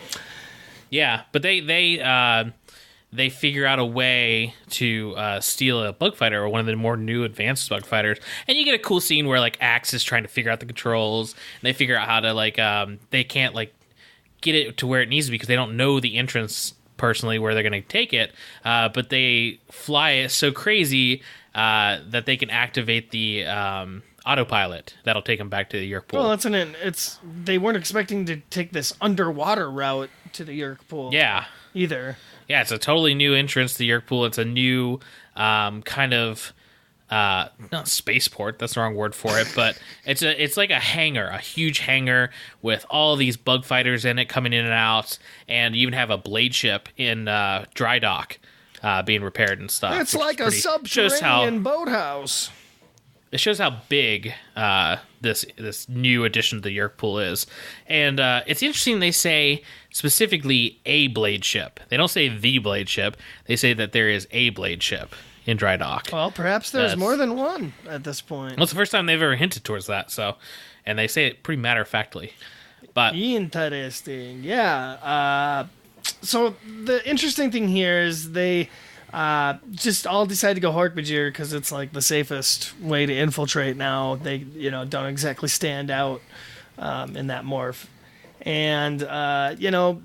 Yeah, but they figure out a way to steal a bug fighter, or one of the more new advanced bug fighters, and you get a cool scene where like Axe is trying to figure out the controls, and they figure out how to they can't get it to where it needs to be because they don't know the entrance personally where they're going to take it, but they fly it so crazy that they can activate the autopilot that'll take them back to the Yeerk pool. Well, they weren't expecting to take this underwater route to the Yeerk pool. Yeah. Either. Yeah, it's a totally new entrance to the Yeerk pool. It's a new kind of not spaceport, that's the wrong word for it, but it's like a hangar, a huge hangar with all these bug fighters in it coming in and out, and you even have a blade ship in dry dock being repaired and stuff. It's like a subterranean boathouse. It shows how big this new addition to the Yeerk pool is. And it's interesting they say specifically a blade ship. They don't say the blade ship. They say that there is a blade ship in dry dock. Well, perhaps there's more than one at this point. Well, it's the first time they've ever hinted towards that. So, and they say it pretty matter-of-factly. But interesting. Yeah. So the interesting thing here is they... just all decide to go Hork-Bajir because it's like the safest way to infiltrate now. They, don't exactly stand out in that morph. And,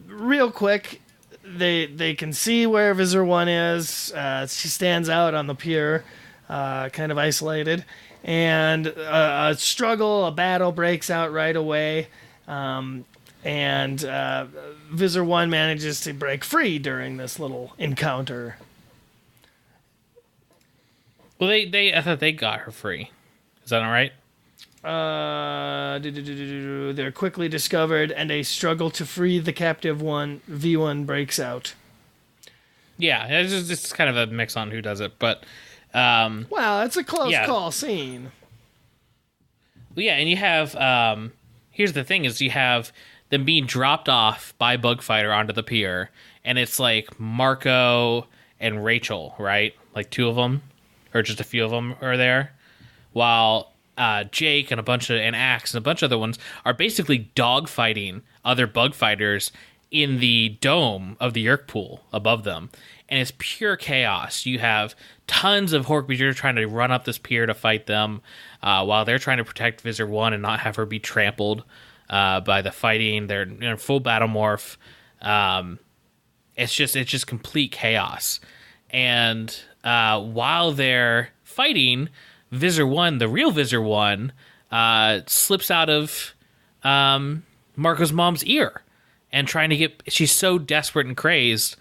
real quick, they can see where Visser 1 is. She stands out on the pier, kind of isolated. And a battle breaks out right away. And Visser 1 manages to break free during this little encounter. Well, I thought they got her free. Is that all right? They're quickly discovered, and a struggle to free the captive one, V1, breaks out. Yeah, it's kind of a mix on who does it, but... wow, that's a close call scene. Yeah, and you have... here's the thing, is you have them being dropped off by Bugfighter onto the pier, and it's like Marco and Rachel, right? Like two of them, or just a few of them are there, while Jake and Axe and a bunch of other ones are basically dogfighting other Bugfighters in the dome of the Yeerk pool above them, and it's pure chaos. You have tons of Hork-Bajir trying to run up this pier to fight them, while they're trying to protect Visser 1 and not have her be trampled by the fighting. They're in full battle morph. It's just complete chaos. And while they're fighting, Visser 1, the real Visser 1, slips out of Marco's mom's ear and trying to get... She's so desperate and crazed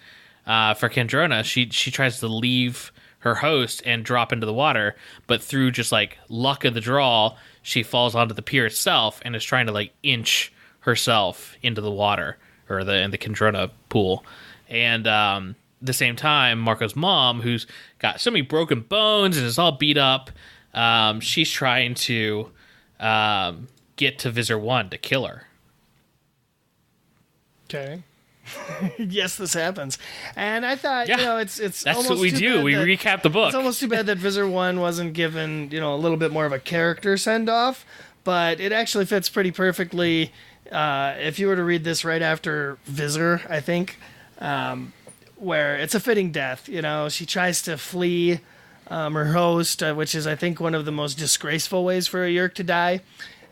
for Kendrona, she tries to leave her host and drop into the water, but through just like luck of the draw, she falls onto the pier itself and is trying to like inch herself into the water, or in the Kendrona pool. And the same time, Marco's mom, who's got so many broken bones and is all beat up, she's trying to get to Visser 1 to kill her. Okay. Yes, this happens. And I thought, it's that's almost what we do. We recap the book. It's almost too bad that Visser 1 wasn't given, a little bit more of a character send-off, but it actually fits pretty perfectly. If you were to read this right after Visser, I think, where it's a fitting death. She tries to flee her host, which is, I think, one of the most disgraceful ways for a Yeerk to die.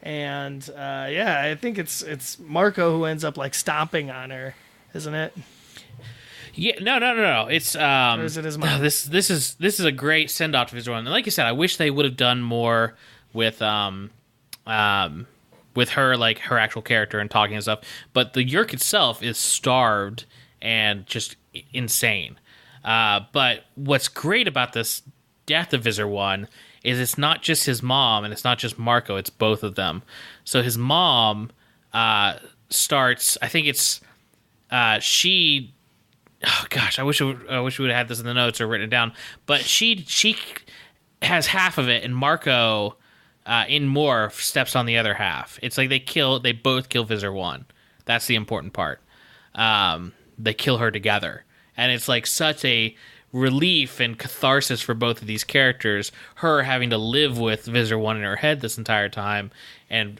And, I think it's Marco who ends up, like, stomping on her, isn't it? Yeah, no. It's or is it his mom? No, this is a great send off to Visser 1. And like you said, I wish they would have done more with her, like her actual character and talking and stuff. But the Yeerk itself is starved and just insane. But what's great about this death of Visser 1 is it's not just his mom and it's not just Marco, it's both of them. So his mom starts, I think it's she. Oh gosh, I wish we would have had this in the notes or written it down. But she has half of it, and Marco in Morph steps on the other half. It's like they both kill Visser 1. That's the important part. They kill her together, and it's like such a relief and catharsis for both of these characters. Her having to live with Visser 1 in her head this entire time, and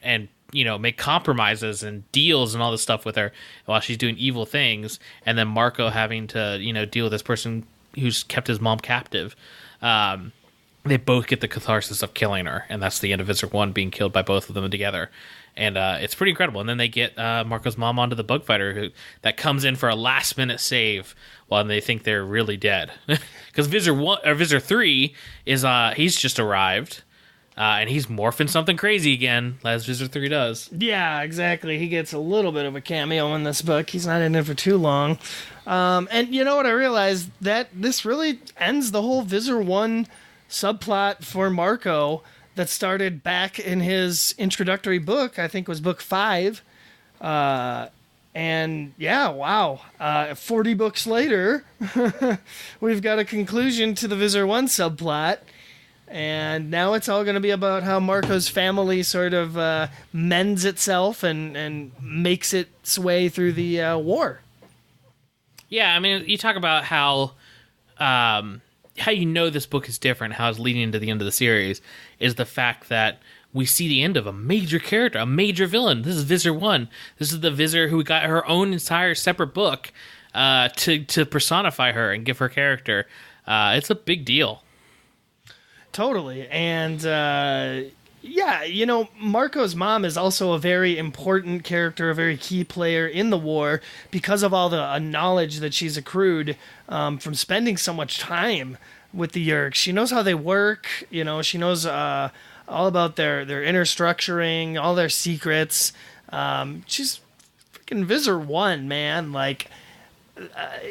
make compromises and deals and all this stuff with her while she's doing evil things, and then Marco having to deal with this person who's kept his mom captive. They both get the catharsis of killing her, and that's the end of Visser 1 being killed by both of them together. And it's pretty incredible. And then they get Marco's mom onto the Bugfighter that comes in for a last minute save while they think they're really dead. Because Visser 3 is he's just arrived. And he's morphing something crazy again, as Visser 3 does. Yeah, exactly. He gets a little bit of a cameo in this book. He's not in it for too long. And you know what I realized? That this really ends the whole Visser 1 subplot for Marco that started back in his introductory book. I think it was book 5. And yeah, wow. 40 books later, we've got a conclusion to the Visser 1 subplot. And now it's all going to be about how Marco's family sort of mends itself and makes its way through the war. Yeah, I mean, you talk about how this book is different, how it's leading into the end of the series, is the fact that we see the end of a major character, a major villain. This is Visser 1. This is the Visser who got her own entire separate book to personify her and give her character. It's a big deal. Totally. And, Marco's mom is also a very important character, a very key player in the war because of all the knowledge that she's accrued from spending so much time with the Yeerks. She knows how they work. She knows all about their inner structuring, all their secrets. She's freaking Visser won, man. Like,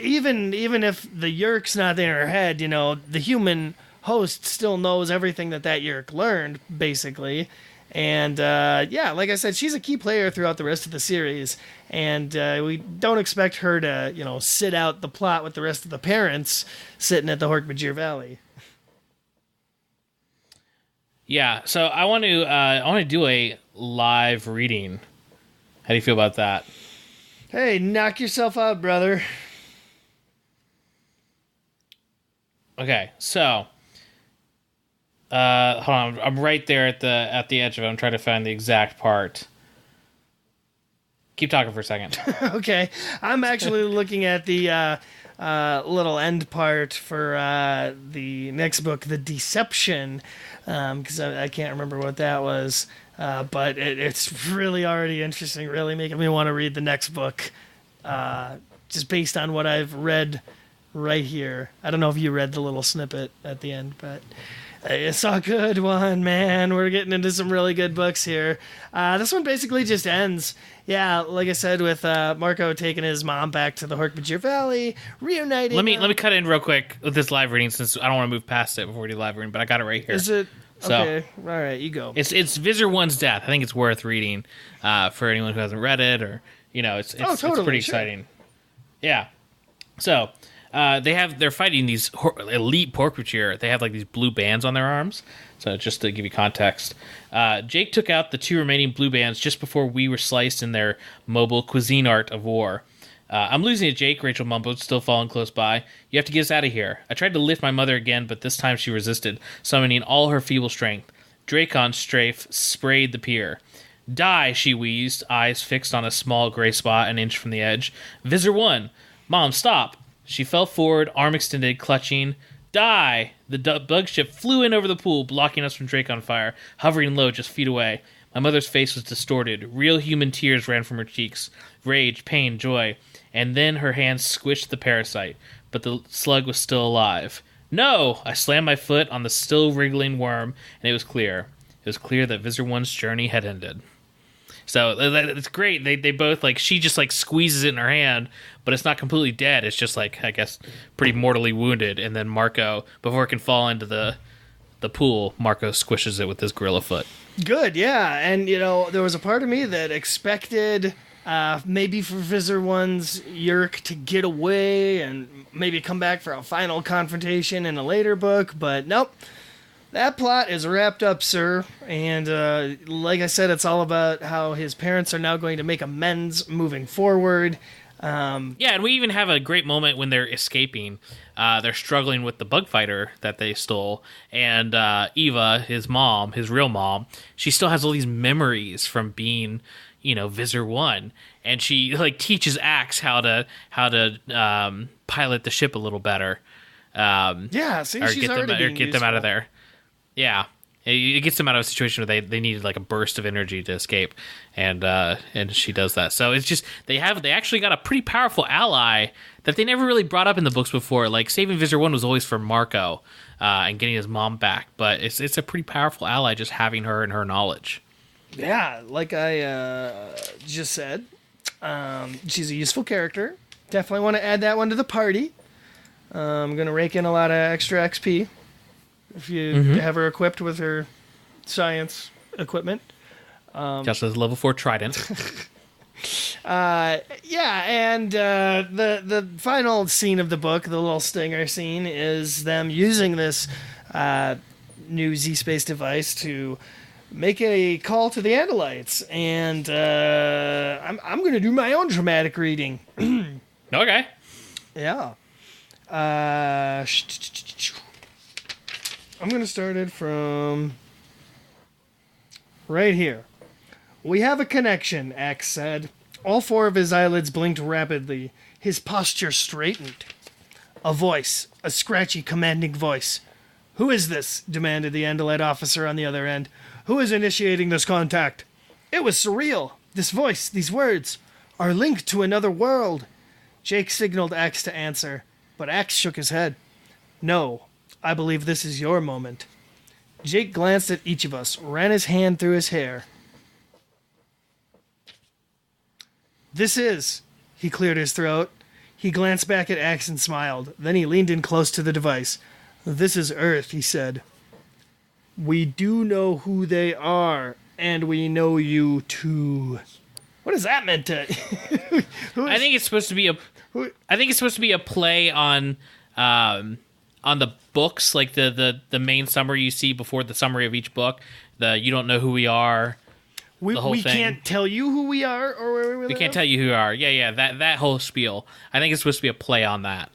even if the Yeerk's not in her head, you know, the human host still knows everything that Yeerk learned, basically. And, yeah, like I said, she's a key player throughout the rest of the series. And we don't expect her to, you know, sit out the plot with the rest of the parents sitting at the Hork-Bajir Valley. Yeah, so I want to do a live reading. How do you feel about that? Hey, knock yourself out, brother. Okay, so hold on, I'm right there at the edge of it. I'm trying to find the exact part. Keep talking for a second. Okay, I'm actually looking at the little end part for the next book, The Deception, because I can't remember what that was, but it's really already interesting, really making me want to read the next book, just based on what I've read right here. I don't know if you read the little snippet at the end, but it's a good one, man. We're getting into some really good books here. This one basically just ends, yeah, like I said, with Marco taking his mom back to the Hork-Bajir Valley, reuniting. Let me cut in real quick with this live reading, since I don't want to move past it before we do live reading, but I got it right here. Is it? So, okay, all right, you go. It's Visser 1's death. I think it's worth reading for anyone who hasn't read it, or, you know, it's totally, pretty sure. exciting. Yeah. So they're fighting these elite Hork-Bajir. They have like these blue bands on their arms. So just to give you context, Jake took out the 2 remaining blue bands just before we were sliced in their mobile cuisine art of war. I'm losing to Jake, Rachel mumbled, still falling close by. You have to get us out of here. I tried to lift my mother again, but this time she resisted, summoning all her feeble strength. Dracon's strafe sprayed the pier. Die, she wheezed, eyes fixed on a small gray spot an inch from the edge. Visser 1. Mom, stop. She fell forward, arm extended, clutching. Die! The bug ship flew in over the pool, blocking us from Dracon fire, hovering low just feet away. My mother's face was distorted. Real human tears ran from her cheeks. Rage, pain, joy. And then her hands squished the parasite, but the slug was still alive. No! I slammed my foot on the still wriggling worm, and it was clear. It was clear that Visser 1's journey had ended. So it's great. They both, like, she just like squeezes it in her hand, but it's not completely dead. It's just like, I guess, pretty mortally wounded. And then Marco, before it can fall into the pool, Marco squishes it with his gorilla foot. Good, yeah. And, you know, there was a part of me that expected maybe for Visser 1's Yeerk to get away and maybe come back for a final confrontation in a later book, but nope. That plot is wrapped up, sir, and like I said, it's all about how his parents are now going to make amends moving forward. Yeah, and we even have a great moment when they're escaping. They're struggling with the bug fighter that they stole, and Eva, his mom, his real mom, she still has all these memories from being, you know, Visser 1, and she like teaches Axe how to pilot the ship a little better. Yeah, see, she's already being get them out of there. Yeah, it gets them out of a situation where they needed like a burst of energy to escape, and she does that. So it's just they actually got a pretty powerful ally that they never really brought up in the books before. Like saving Visser 1 was always for Marco and getting his mom back, but it's a pretty powerful ally just having her and her knowledge. Yeah, like I just said, she's a useful character. Definitely want to add that one to the party. I'm gonna rake in a lot of extra XP. If you have her equipped with her science equipment. Just as level 4 trident. Yeah, and the final scene of the book, the little stinger scene, is them using this new Z-Space device to make a call to the Andalites. And I'm going to do my own dramatic reading. Okay. Yeah. I'm going to start it from right here. We have a connection, Axe said. All 4 of his eyelids blinked rapidly. His posture straightened. A voice, a scratchy, commanding voice. Who is this? Demanded the Andalite officer on the other end. Who is initiating this contact? It was surreal. This voice, these words, are linked to another world. Jake signaled Axe to answer, but Axe shook his head. No. I believe this is your moment. Jake glanced at each of us, ran his hand through his hair. This is... He cleared his throat. He glanced back at Axe and smiled. Then he leaned in close to the device. This is Earth, he said. We do know who they are, and we know you too. What is that meant to? I think it's supposed to be a play on the books, like the main summary you see before the summary of each book. The you don't know who we are. We can't tell you who we are, or where we live. We can't tell you who we are. Yeah, that whole spiel. I think it's supposed to be a play on that.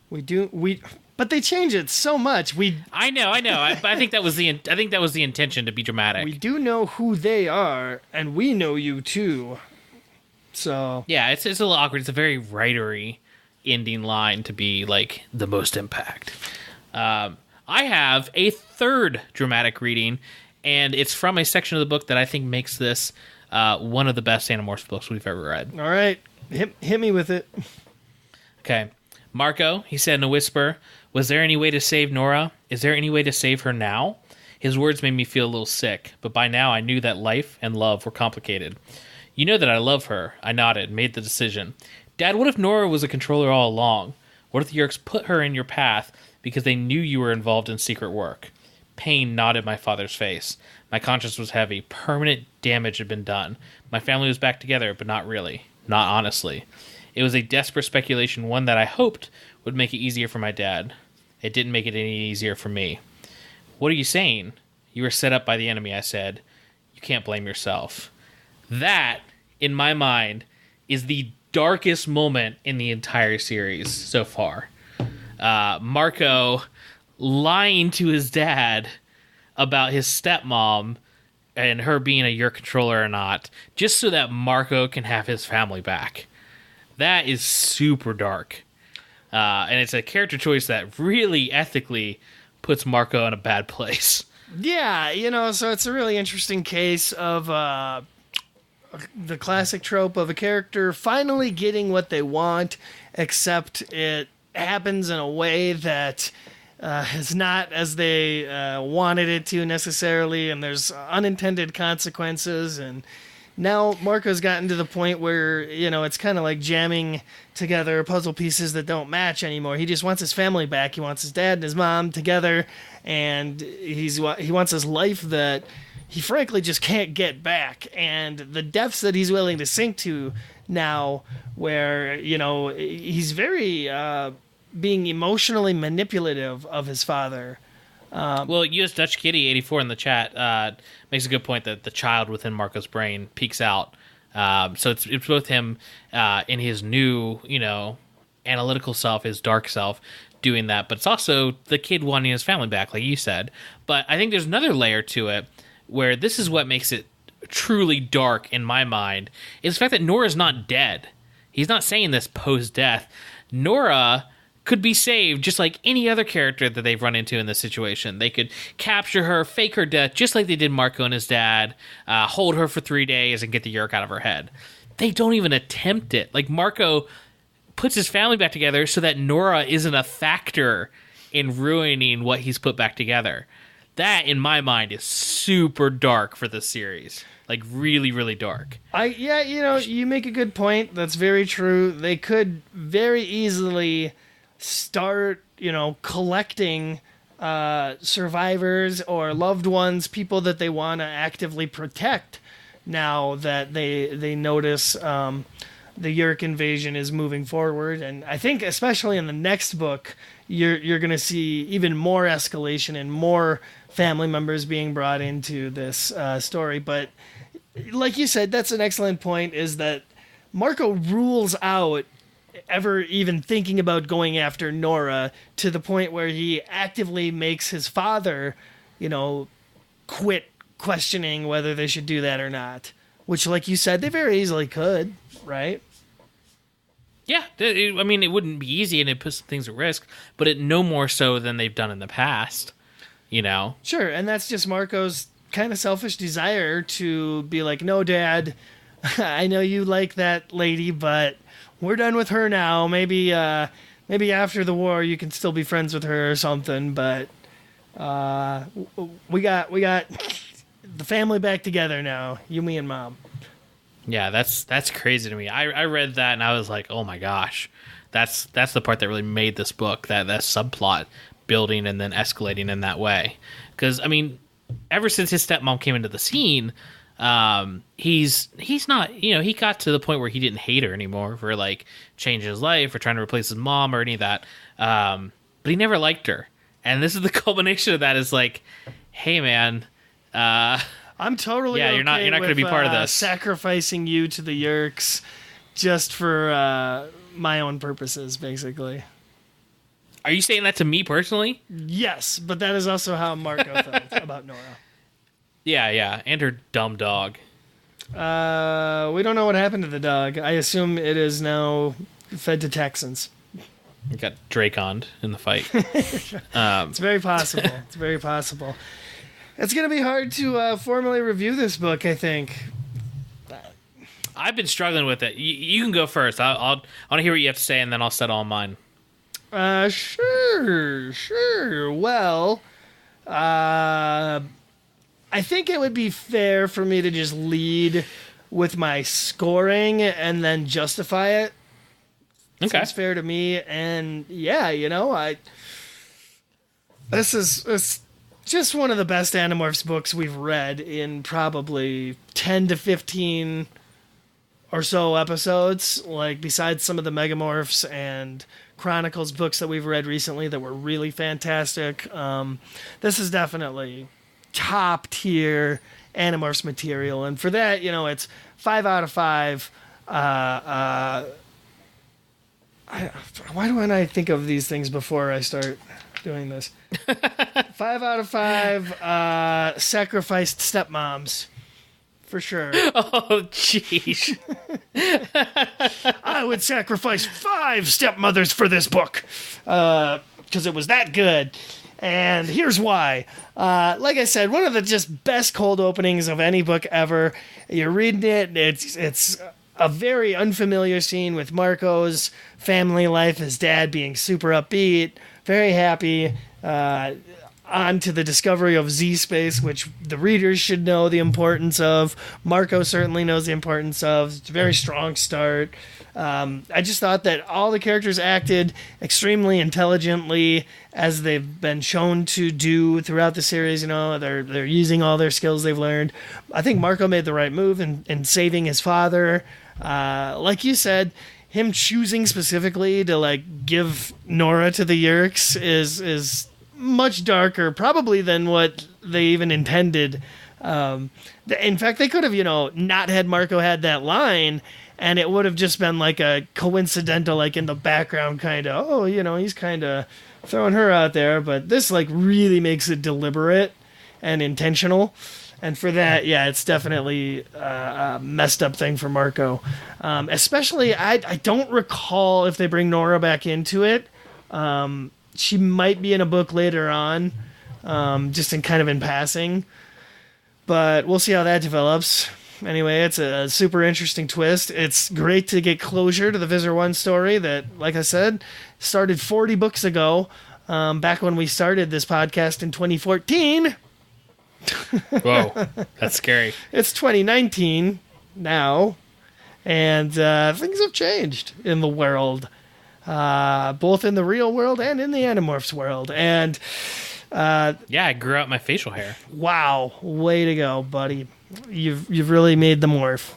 But they change it so much. I know. I think that was the intention, to be dramatic. We do know who they are, and we know you too. So yeah, it's a little awkward. It's a very writery ending line to be like the most impact. I have a third dramatic reading, and it's from a section of the book that I think makes this one of the best Animorphs books we've ever read. All right, hit me with it. Okay. Marco, he said in a whisper, was there any way to save Nora? Is there any way to save her now? His words made me feel a little sick, but by now I knew that life and love were complicated. You know that I love her. I nodded, made the decision. Dad, what if Nora was a controller all along? What if the Yeerks put her in your path because they knew you were involved in secret work? Pain knotted my father's face. My conscience was heavy. Permanent damage had been done. My family was back together, but not really. Not honestly. It was a desperate speculation, one that I hoped would make it easier for my dad. It didn't make it any easier for me. What are you saying? You were set up by the enemy, I said. You can't blame yourself. That, in my mind, is the darkest moment in the entire series so far. Marco lying to his dad about his stepmom and her being a Yeerk controller or not, just so that Marco can have his family back. That is super dark. And it's a character choice that really ethically puts Marco in a bad place. Yeah, so it's a really interesting case of the classic trope of a character finally getting what they want, except it happens in a way that is not as they wanted it to necessarily, and there's unintended consequences. And now Marco's gotten to the point where, it's kind of like jamming together puzzle pieces that don't match anymore. He just wants his family back. He wants his dad and his mom together, and he wants his life that he frankly just can't get back. And the depths that he's willing to sink to now, where, he's very being emotionally manipulative of his father. Well, U.S. Dutch Kitty 84 in the chat makes a good point that the child within Marco's brain peeks out. So it's both him in his new, analytical self, his dark self, doing that, but it's also the kid wanting his family back, like you said. But I think there's another layer to it where this is what makes it truly dark in my mind, is the fact that Nora's not dead. He's not saying this post-death. Nora could be saved just like any other character that they've run into in this situation. They could capture her, fake her death, just like they did Marco and his dad, hold her for 3 days and get the Yeerk out of her head. They don't even attempt it. Like, Marco puts his family back together so that Nora isn't a factor in ruining what he's put back together. That, in my mind, is super dark for this series. Like, really, really dark. You make a good point. That's very true. They could very easily start, collecting survivors or loved ones, people that they want to actively protect now that they notice the Yeerk invasion is moving forward. And I think especially in the next book, you're going to see even more escalation and more family members being brought into this story. But like you said, that's an excellent point, is that Marco rules out ever even thinking about going after Nora, to the point where he actively makes his father, quit questioning whether they should do that or not. Which, like you said, they very easily could, right? Yeah, it wouldn't be easy and it puts things at risk, but it no more so than they've done in the past, Sure, and that's just Marco's kind of selfish desire to be like, no, Dad, I know you like that lady, but we're done with her now. Maybe after the war you can still be friends with her or something, but we got the family back together now, you, me, and Mom. Yeah, that's crazy to me. I read that and I was like, oh my gosh, that's the part that really made this book, that subplot building and then escalating in that way. Because I mean, ever since his stepmom came into the scene, he's not, he got to the point where he didn't hate her anymore for like changing his life or trying to replace his mom or any of that. But he never liked her, and this is the culmination of that. Is like, hey man, I'm totally you're not going to be part of this. Sacrificing you to the Yeerks just for my own purposes, basically. Are you saying that to me personally? Yes, but that is also how Marco felt about Nora. Yeah, and her dumb dog. We don't know what happened to the dog. I assume it is now fed to Texans. It got Draconed in the fight. It's very possible. It's very possible. It's going to be hard to formally review this book, I think. I've been struggling with it. You can go first. I want to hear what you have to say, and then I'll settle on mine. Sure. Well, I think it would be fair for me to just lead with my scoring and then justify it. Okay. Seems fair to me. And yeah, this is just one of the best Animorphs books we've read in probably 10 to 15 or so episodes. Like, besides some of the Megamorphs and Chronicles books that we've read recently that were really fantastic. This is definitely top tier Animorphs material, and for that, it's 5 out of 5. Why don't I think of these things before I start doing this? 5 out of 5 sacrificed stepmoms. For sure. Oh, jeez. I would sacrifice 5 stepmothers for this book. Because it was that good. And here's why. Like I said, one of the just best cold openings of any book ever. You're reading it, it's a very unfamiliar scene with Marco's family life, his dad being super upbeat, very happy, on to the discovery of Z-Space, which the readers should know the importance of. Marco certainly knows the importance of. It's a very strong start. I just thought that all the characters acted extremely intelligently, as they've been shown to do throughout the series. They're using all their skills they've learned. I think Marco made the right move in saving his father. Like you said, him choosing specifically to give Nora to the Yeerks is much darker probably than what they even intended. In fact, they could have, not had Marco had that line, and it would have just been like a coincidental, in the background kind of, he's kind of throwing her out there, but this really makes it deliberate and intentional. And for that, yeah, it's definitely a messed up thing for Marco. Especially, I don't recall if they bring Nora back into it. She might be in a book later on, just in passing. But we'll see how that develops. Anyway, it's a super interesting twist. It's great to get closure to the Visser 1 story that, like I said, started 40 books ago, back when we started this podcast in 2014. Whoa, that's scary. It's 2019 now, and things have changed in the world. Both in the real world and in the Animorphs world. And I grew out my facial hair. Wow, way to go, buddy. You've really made the morph.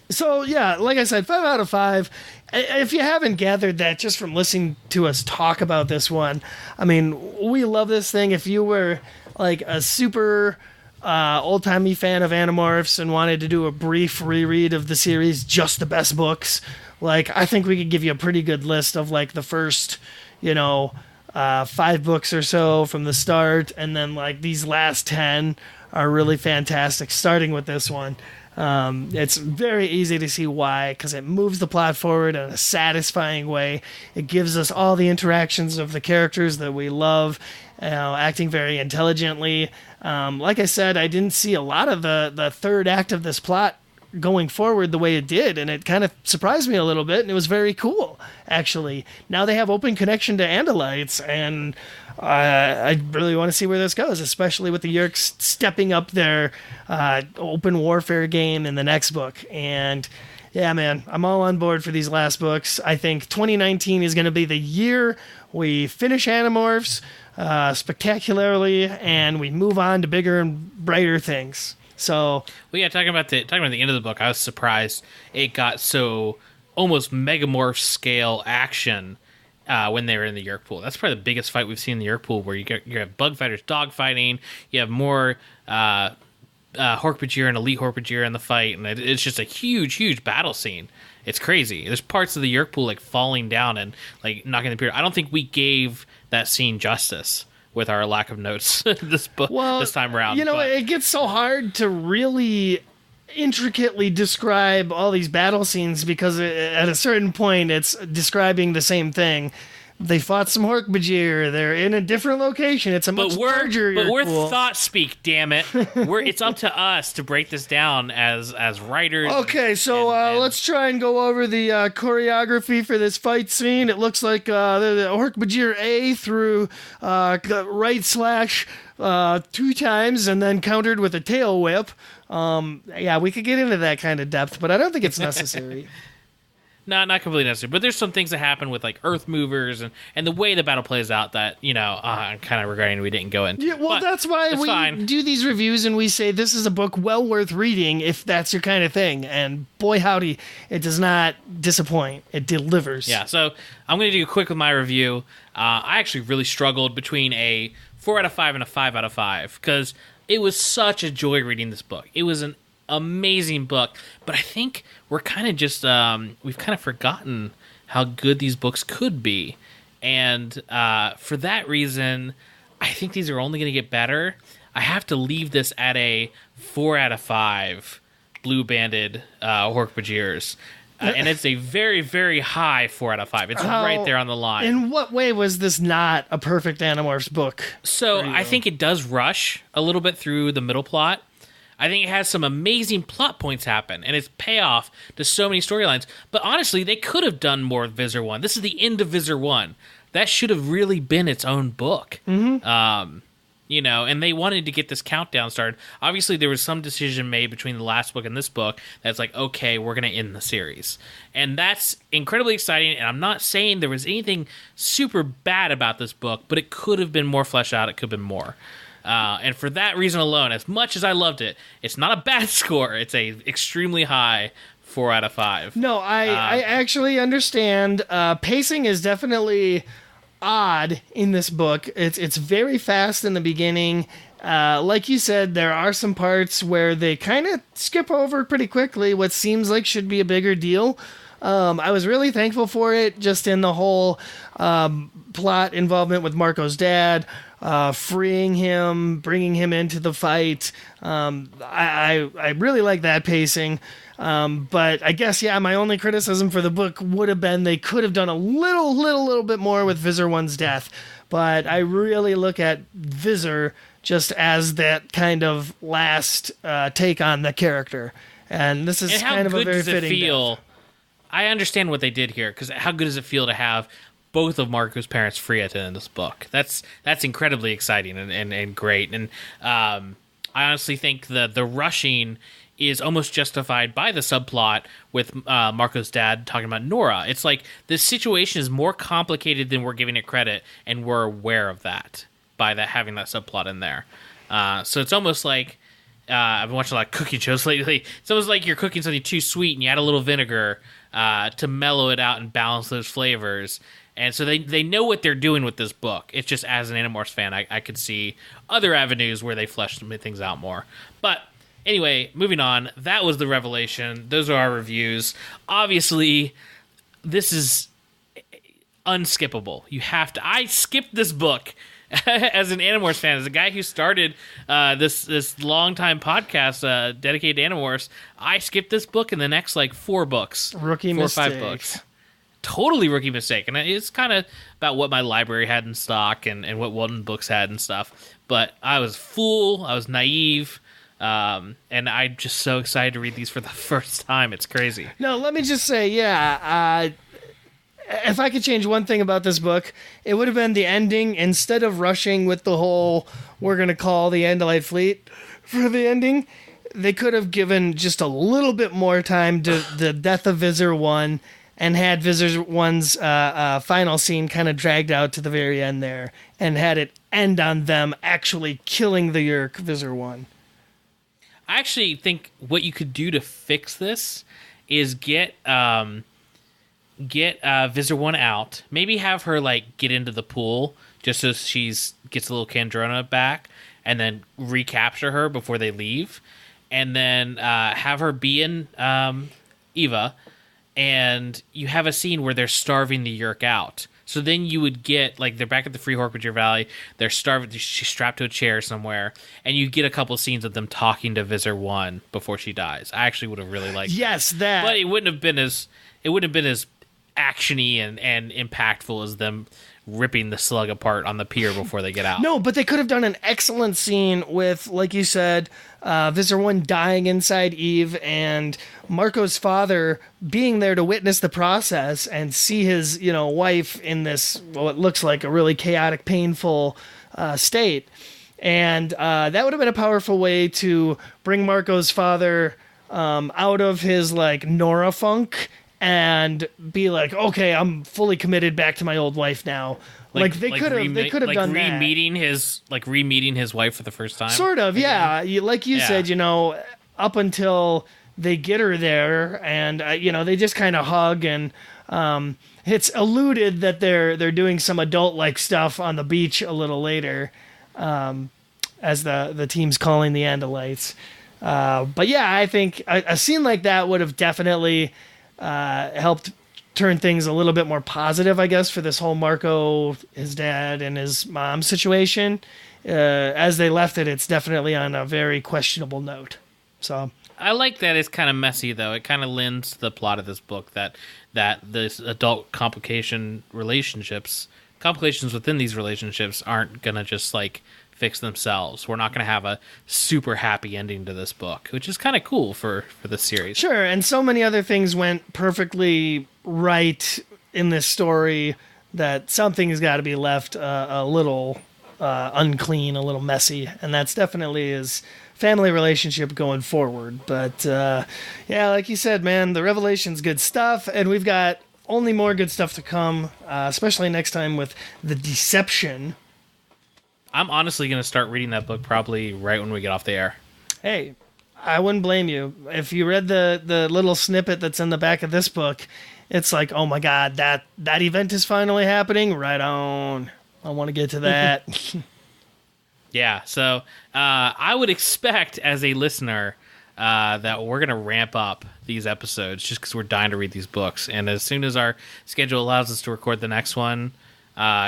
So yeah, like I said, 5 out of 5. If you haven't gathered that just from listening to us talk about this one, I mean, we love this thing. If you were a super old-timey fan of Animorphs and wanted to do a brief reread of the series, just the best books, I think we could give you a pretty good list of the first, 5 books or so from the start, and then these last 10 are really fantastic, starting with this one. It's very easy to see why, because it moves the plot forward in a satisfying way. It gives us all the interactions of the characters that we love, acting very intelligently. Like I said, I didn't see a lot of the third act of this plot going forward the way it did, and it kind of surprised me a little bit, and it was very cool, actually. Now they have open connection to Andalites, and I really want to see where this goes, especially with the Yeerks stepping up their open warfare game in the next book. And yeah, man, I'm all on board for these last books. I think 2019 is going to be the year we finish Animorphs spectacularly, and we move on to bigger and brighter things. So, well, yeah, talking about the end of the book, I was surprised it got so almost Megamorph scale action when they were in the Yeerk pool. That's probably the biggest fight we've seen in the Yeerk pool, where you have bug fighters dog fighting, you have more Hork-Bajir and Elite Hork-Bajir in the fight, and it's just a huge battle scene. It's crazy. There's parts of the Yeerk pool like falling down and like knocking the pier. I don't think we gave that scene justice with our lack of notes this time around. You know, it gets so hard to really intricately describe all these battle scenes, because at a certain point it's describing the same thing. They fought some Hork-Bajir. They're in a different location. It's a much larger But we're pool. thought speak, damn it. It's up to us to break this down as writers. Okay, so let's try and go over the choreography for this fight scene. It looks like the Hork-Bajir A threw right slash 2 times and then countered with a tail whip. Yeah, we could get into that kind of depth, but I don't think it's necessary. No, not completely necessary. But there's some things that happen with like Earth movers and the way the battle plays out that, I'm kind of regretting we didn't go into. Yeah, well, but that's why we do these reviews and we say this is a book well worth reading if that's your kind of thing. And boy, howdy, it does not disappoint. It delivers. Yeah, so I'm going to do quick with my review. I actually really struggled between a 4 out of 5 and a 5 out of 5 because it was such a joy reading this book. It was an amazing book, but I think we're kind of just we've kind of forgotten how good these books could be, and for that reason I think these are only going to get better. I have to leave this at a 4 out of 5 blue banded Hork-Bajirs, and it's a very, very high 4 out of 5. It's right there on the line. In what way was this not a perfect Animorphs book? So I think it does rush a little bit through the middle plot. I think it has some amazing plot points happen, and it's payoff to so many storylines. But honestly, they could have done more with Visser 1. This is the end of Visser 1. That should have really been its own book. Mm-hmm. And they wanted to get this countdown started. Obviously, there was some decision made between the last book and this book that's like, okay, we're going to end the series. And that's incredibly exciting, and I'm not saying there was anything super bad about this book, but it could have been more fleshed out. It could have been more. And for that reason alone, as much as I loved it, it's not a bad score. It's a extremely high 4 out of 5. No, I actually understand. Pacing is definitely odd in this book. It's very fast in the beginning. Like you said, there are some parts where they kind of skip over pretty quickly what seems like should be a bigger deal. I was really thankful for it, just in the whole plot involvement with Marco's dad, freeing him, bringing him into the fight. I really like that pacing. But I guess, my only criticism for the book would have been they could have done a little bit more with Visser 1's death. But I really look at Visser just as that kind of last take on the character. And this is kind of a very fitting death. I understand what they did here, because how good does it feel to have both of Marco's parents free at the end of this book? That's incredibly exciting and great. And I honestly think the rushing is almost justified by the subplot with Marco's dad talking about Nora. It's like this situation is more complicated than we're giving it credit, and we're aware of that by having that subplot in there. So it's almost like I've been watching a lot of cooking shows lately. It's almost like you're cooking something too sweet and you add a little vinegar to mellow it out and balance those flavors. And so they know what they're doing with this book. It's just, as an Animorphs fan, I could see other avenues where they fleshed things out more. But anyway, moving on. That was the revelation. Those are our reviews. Obviously, this is unskippable. You have to. I skipped this book as an Animorphs fan, as a guy who started this long-time podcast dedicated to Animorphs. I skipped this book in the next 4 books. Rookie 4 mistake. or 5 books. Totally rookie mistake. And it's kind of about what my library had in stock and what Walden Books had and stuff. But I was a fool. I was naive. And I'm just so excited to read these for the first time. It's crazy. No, let me just say, if I could change one thing about this book, it would have been the ending. Instead of rushing with the whole, we're going to call the Andalite Fleet for the ending, they could have given just a little bit more time to the death of Visser 1 and had Visser 1's final scene kind of dragged out to the very end there and had it end on them actually killing the Yeerk Visser 1. I actually think what you could do to fix this is get Visser 1 out. Maybe have her like get into the pool just so gets a little Kandrona back, and then recapture her before they leave, and then have her be in Eva, and you have a scene where they're starving the Yeerk out. So then you would get, like, they're back at the Free Hork-Bajir Valley, they're starving, she's strapped to a chair somewhere, and you get a couple scenes of them talking to Visser 1 before she dies. I actually would have really liked that. But it wouldn't have been as actiony and impactful as them ripping the slug apart on the pier before they get out. No, but they could have done an excellent scene with, like you said, Visser 1 dying inside Eve and Marco's father being there to witness the process and see his, wife in this, what looks like a really chaotic, painful state. And that would have been a powerful way to bring Marco's father out of his, like, Nora funk and be like, okay, I'm fully committed back to my old wife now. They could have done re-meeting his wife for the first time. Sort of, yeah. Like you said, up until they get her there, and they just kind of hug, and it's alluded that they're doing some adult-like stuff on the beach a little later, as the team's calling the Andalites. But yeah, I think a scene like that would have definitely helped turn things a little bit more positive, I guess, for this whole Marco, his dad, and his mom situation. As they left it, it's definitely on a very questionable note. So I like that it's kind of messy, though. It kind of lends to the plot of this book that this adult complications within these relationships aren't going to just, like, fix themselves. We're not going to have a super happy ending to this book, which is kind of cool for this series. Sure, and so many other things went perfectly right in this story that something's got to be left a little unclean, a little messy, and that's definitely his family relationship going forward. But yeah, like you said, man, the Revelation's good stuff, and we've got only more good stuff to come, especially next time with The Deception. I'm honestly going to start reading that book probably right when we get off the air. Hey, I wouldn't blame you. If you read the little snippet that's in the back of this book, it's like, oh my God, that event is finally happening. Right on. I want to get to that. Yeah, so I would expect as a listener that we're going to ramp up these episodes just because we're dying to read these books. And as soon as our schedule allows us to record the next one,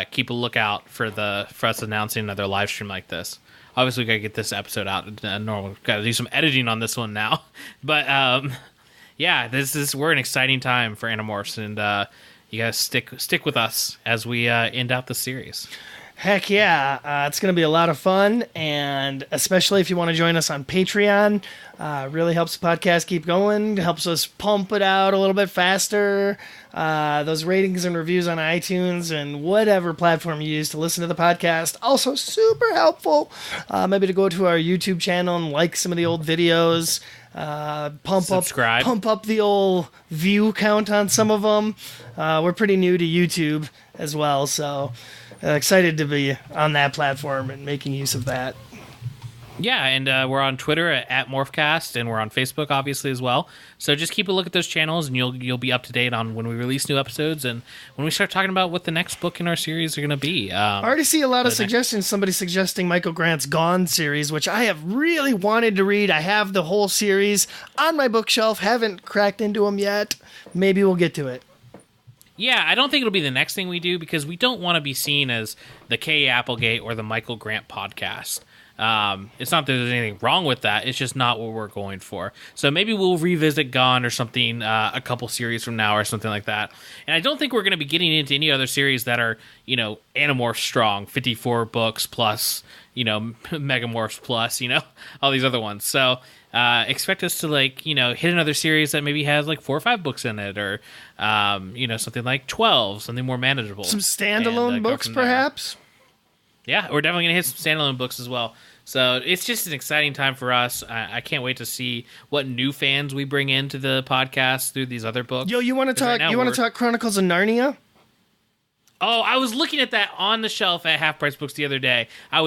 keep a lookout for us announcing another live stream like this. Obviously, we got to get this episode out. Got to do some editing on this one now. But yeah, we're an exciting time for Animorphs, and you guys stick with us as we end out the series. Heck yeah, it's going to be a lot of fun, and especially if you want to join us on Patreon, really helps the podcast keep going, helps us pump it out a little bit faster. Those ratings and reviews on iTunes and whatever platform you use to listen to the podcast, also super helpful. Maybe to go to our YouTube channel and like some of the old videos, subscribe. Pump up the old view count on some of them. We're pretty new to YouTube as well, so excited to be on that platform and making use of that. Yeah, and we're on Twitter at Morphcast, and we're on Facebook, obviously, as well. So just keep a look at those channels, and you'll be up to date on when we release new episodes and when we start talking about what the next book in our series are going to be. I already see a lot of suggestions. Somebody suggesting Michael Grant's Gone series, which I have really wanted to read. I have the whole series on my bookshelf, haven't cracked into them yet. Maybe we'll get to it. Yeah, I don't think it'll be the next thing we do because we don't want to be seen as the K. Applegate or the Michael Grant podcast. It's not that there's anything wrong with that. It's just not what we're going for. So maybe we'll revisit Gone or something a couple series from now or something like that. And I don't think we're going to be getting into any other series that are, Animorphs strong, 54 books plus, Megamorphs plus, all these other ones. So expect us to hit another series that maybe has 4 or 5 books in it, or something like 12, something more manageable. Some standalone books, perhaps. Yeah, we're definitely gonna hit some standalone books as well. So it's just an exciting time for us. I can't wait to see what new fans we bring into the podcast through these other books. Yo, you want to talk? You want to talk Chronicles of Narnia? Oh, I was looking at that on the shelf at Half Price Books the other day. I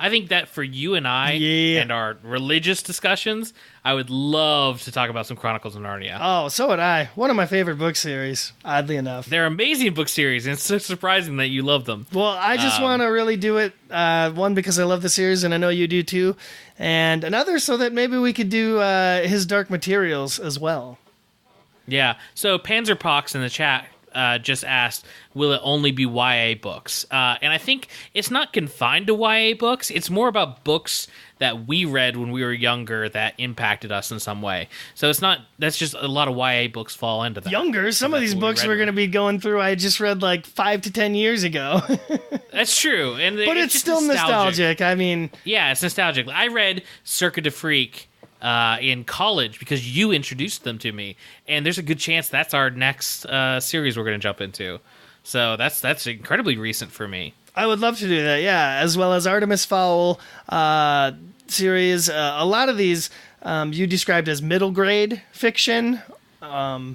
think that for you and I and our religious discussions, I would love to talk about some Chronicles of Narnia. Oh, so would I. One of my favorite book series, oddly enough. They're amazing book series, and it's so surprising that you love them. Well, I just want to really do it, one, because I love the series, and I know you do too, and another so that maybe we could do his Dark Materials as well. Yeah, so Panzerpox in the chat just asked, will it only be YA books? And I think it's not confined to YA books. It's more about books that we read when we were younger that impacted us in some way. So that's just a lot of YA books fall into that. Younger? Some of these books we're going to be going through, I just read 5 to 10 years ago. That's true. But it's still nostalgic. I mean... Yeah, it's nostalgic. I read Circuit de Freak in college because you introduced them to me, and there's a good chance that's our next series we're going to jump into. So that's incredibly recent for me. I would love to do that, yeah, as well as Artemis Fowl series. A lot of these you described as middle grade fiction. Yeah,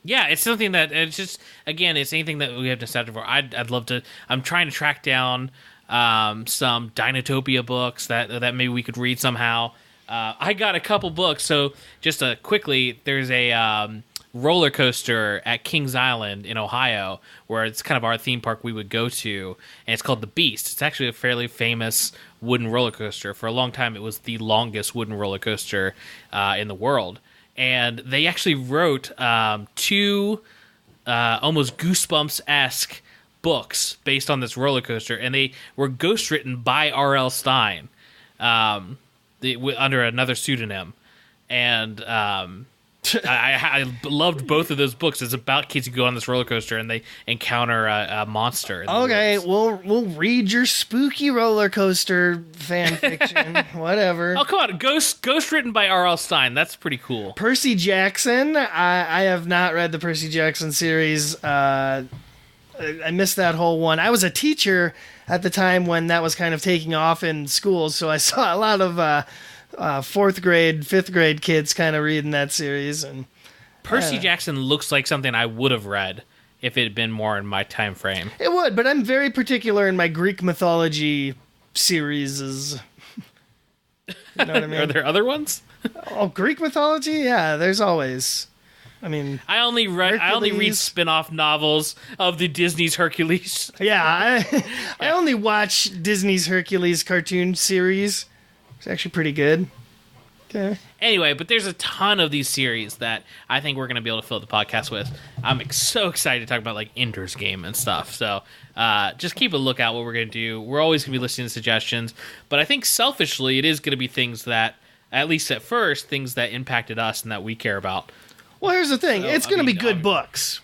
it's something that it's anything that we have nostalgia for. I'd love to. I'm trying to track down some Dinotopia books that maybe we could read somehow. I got a couple books, so just quickly, there's a roller coaster at Kings Island in Ohio, where it's kind of our theme park we would go to, and it's called the Beast. It's actually a fairly famous wooden roller coaster. For a long time, it was the longest wooden roller coaster in the world, and they actually wrote 2 almost Goosebumps-esque books based on this roller coaster, and they were ghostwritten by R.L. Stine under another pseudonym. And I loved both of those books. It's about kids who go on this roller coaster and they encounter a monster. Okay, we'll read your spooky roller coaster fan fiction, whatever. Oh, come on, ghost written by R.L. Stine. That's pretty cool. Percy Jackson. I have not read the Percy Jackson series. I missed that whole one. I was a teacher at the time when that was kind of taking off in schools, so I saw a lot of 4th grade, 5th grade kids kind of reading that series. And Percy Jackson looks like something I would have read if it had been more in my time frame. It would, but I'm very particular in my Greek mythology series. You know what I mean? Are there other ones? Oh, Greek mythology? Yeah, there's always... I mean, I only read spin-off novels of the Disney's Hercules. Yeah, I only watch Disney's Hercules cartoon series. It's actually pretty good. Okay. Anyway, but there's a ton of these series that I think we're going to be able to fill the podcast with. I'm so excited to talk about Ender's Game and stuff. So just keep a lookout what we're going to do. We're always going to be listening to suggestions, but I think selfishly it is going to be things that, at least at first, things that impacted us and that we care about. Well, here's the thing. It's going to be good books.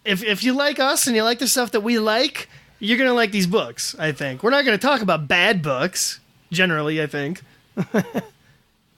If you like us and you like the stuff that we like, you're going to like these books, I think. We're not going to talk about bad books, generally, I think.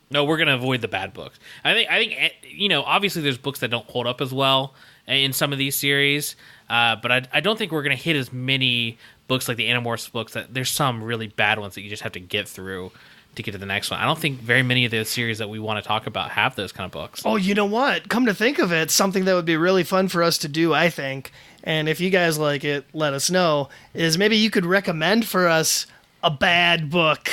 No, we're going to avoid the bad books. I think obviously there's books that don't hold up as well in some of these series, but I don't think we're going to hit as many books like the Animorphs books. There's some really bad ones that you just have to get through to get to the next one. I don't think very many of the series that we want to talk about have those kind of books. Oh, you know what? Come to think of it, something that would be really fun for us to do, I think, and if you guys like it, let us know, is maybe you could recommend for us a bad book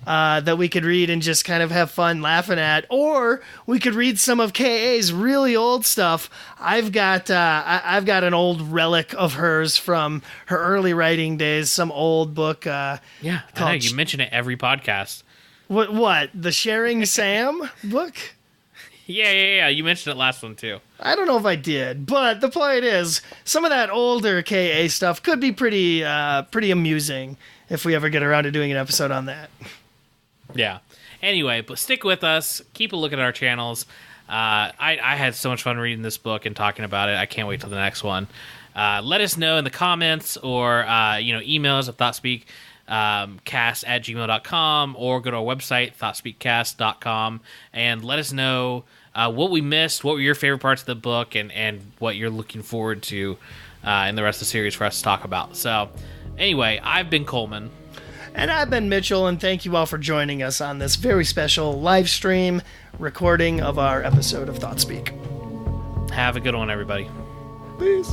that we could read and just kind of have fun laughing at, or we could read some of KA's really old stuff. I've got an old relic of hers from her early writing days, some old book. Yeah, I know, you mention it every podcast. What? The Sharing Sam book? Yeah. You mentioned it last one, too. I don't know if I did, but the point is, some of that older KA stuff could be pretty amusing. if we ever get around to doing an episode on that. Yeah. Anyway, but stick with us. Keep a look at our channels. I had so much fun reading this book and talking about it. I can't wait till the next one. Let us know in the comments or email us at thoughtspeakcast@gmail.com or go to our website, thoughtspeakcast.com, and let us know what we missed, what were your favorite parts of the book, and what you're looking forward to in the rest of the series for us to talk about. So anyway, I've been Coleman. And I've been Mitchell, and thank you all for joining us on this very special live stream recording of our episode of ThoughtSpeak. Have a good one, everybody. Peace.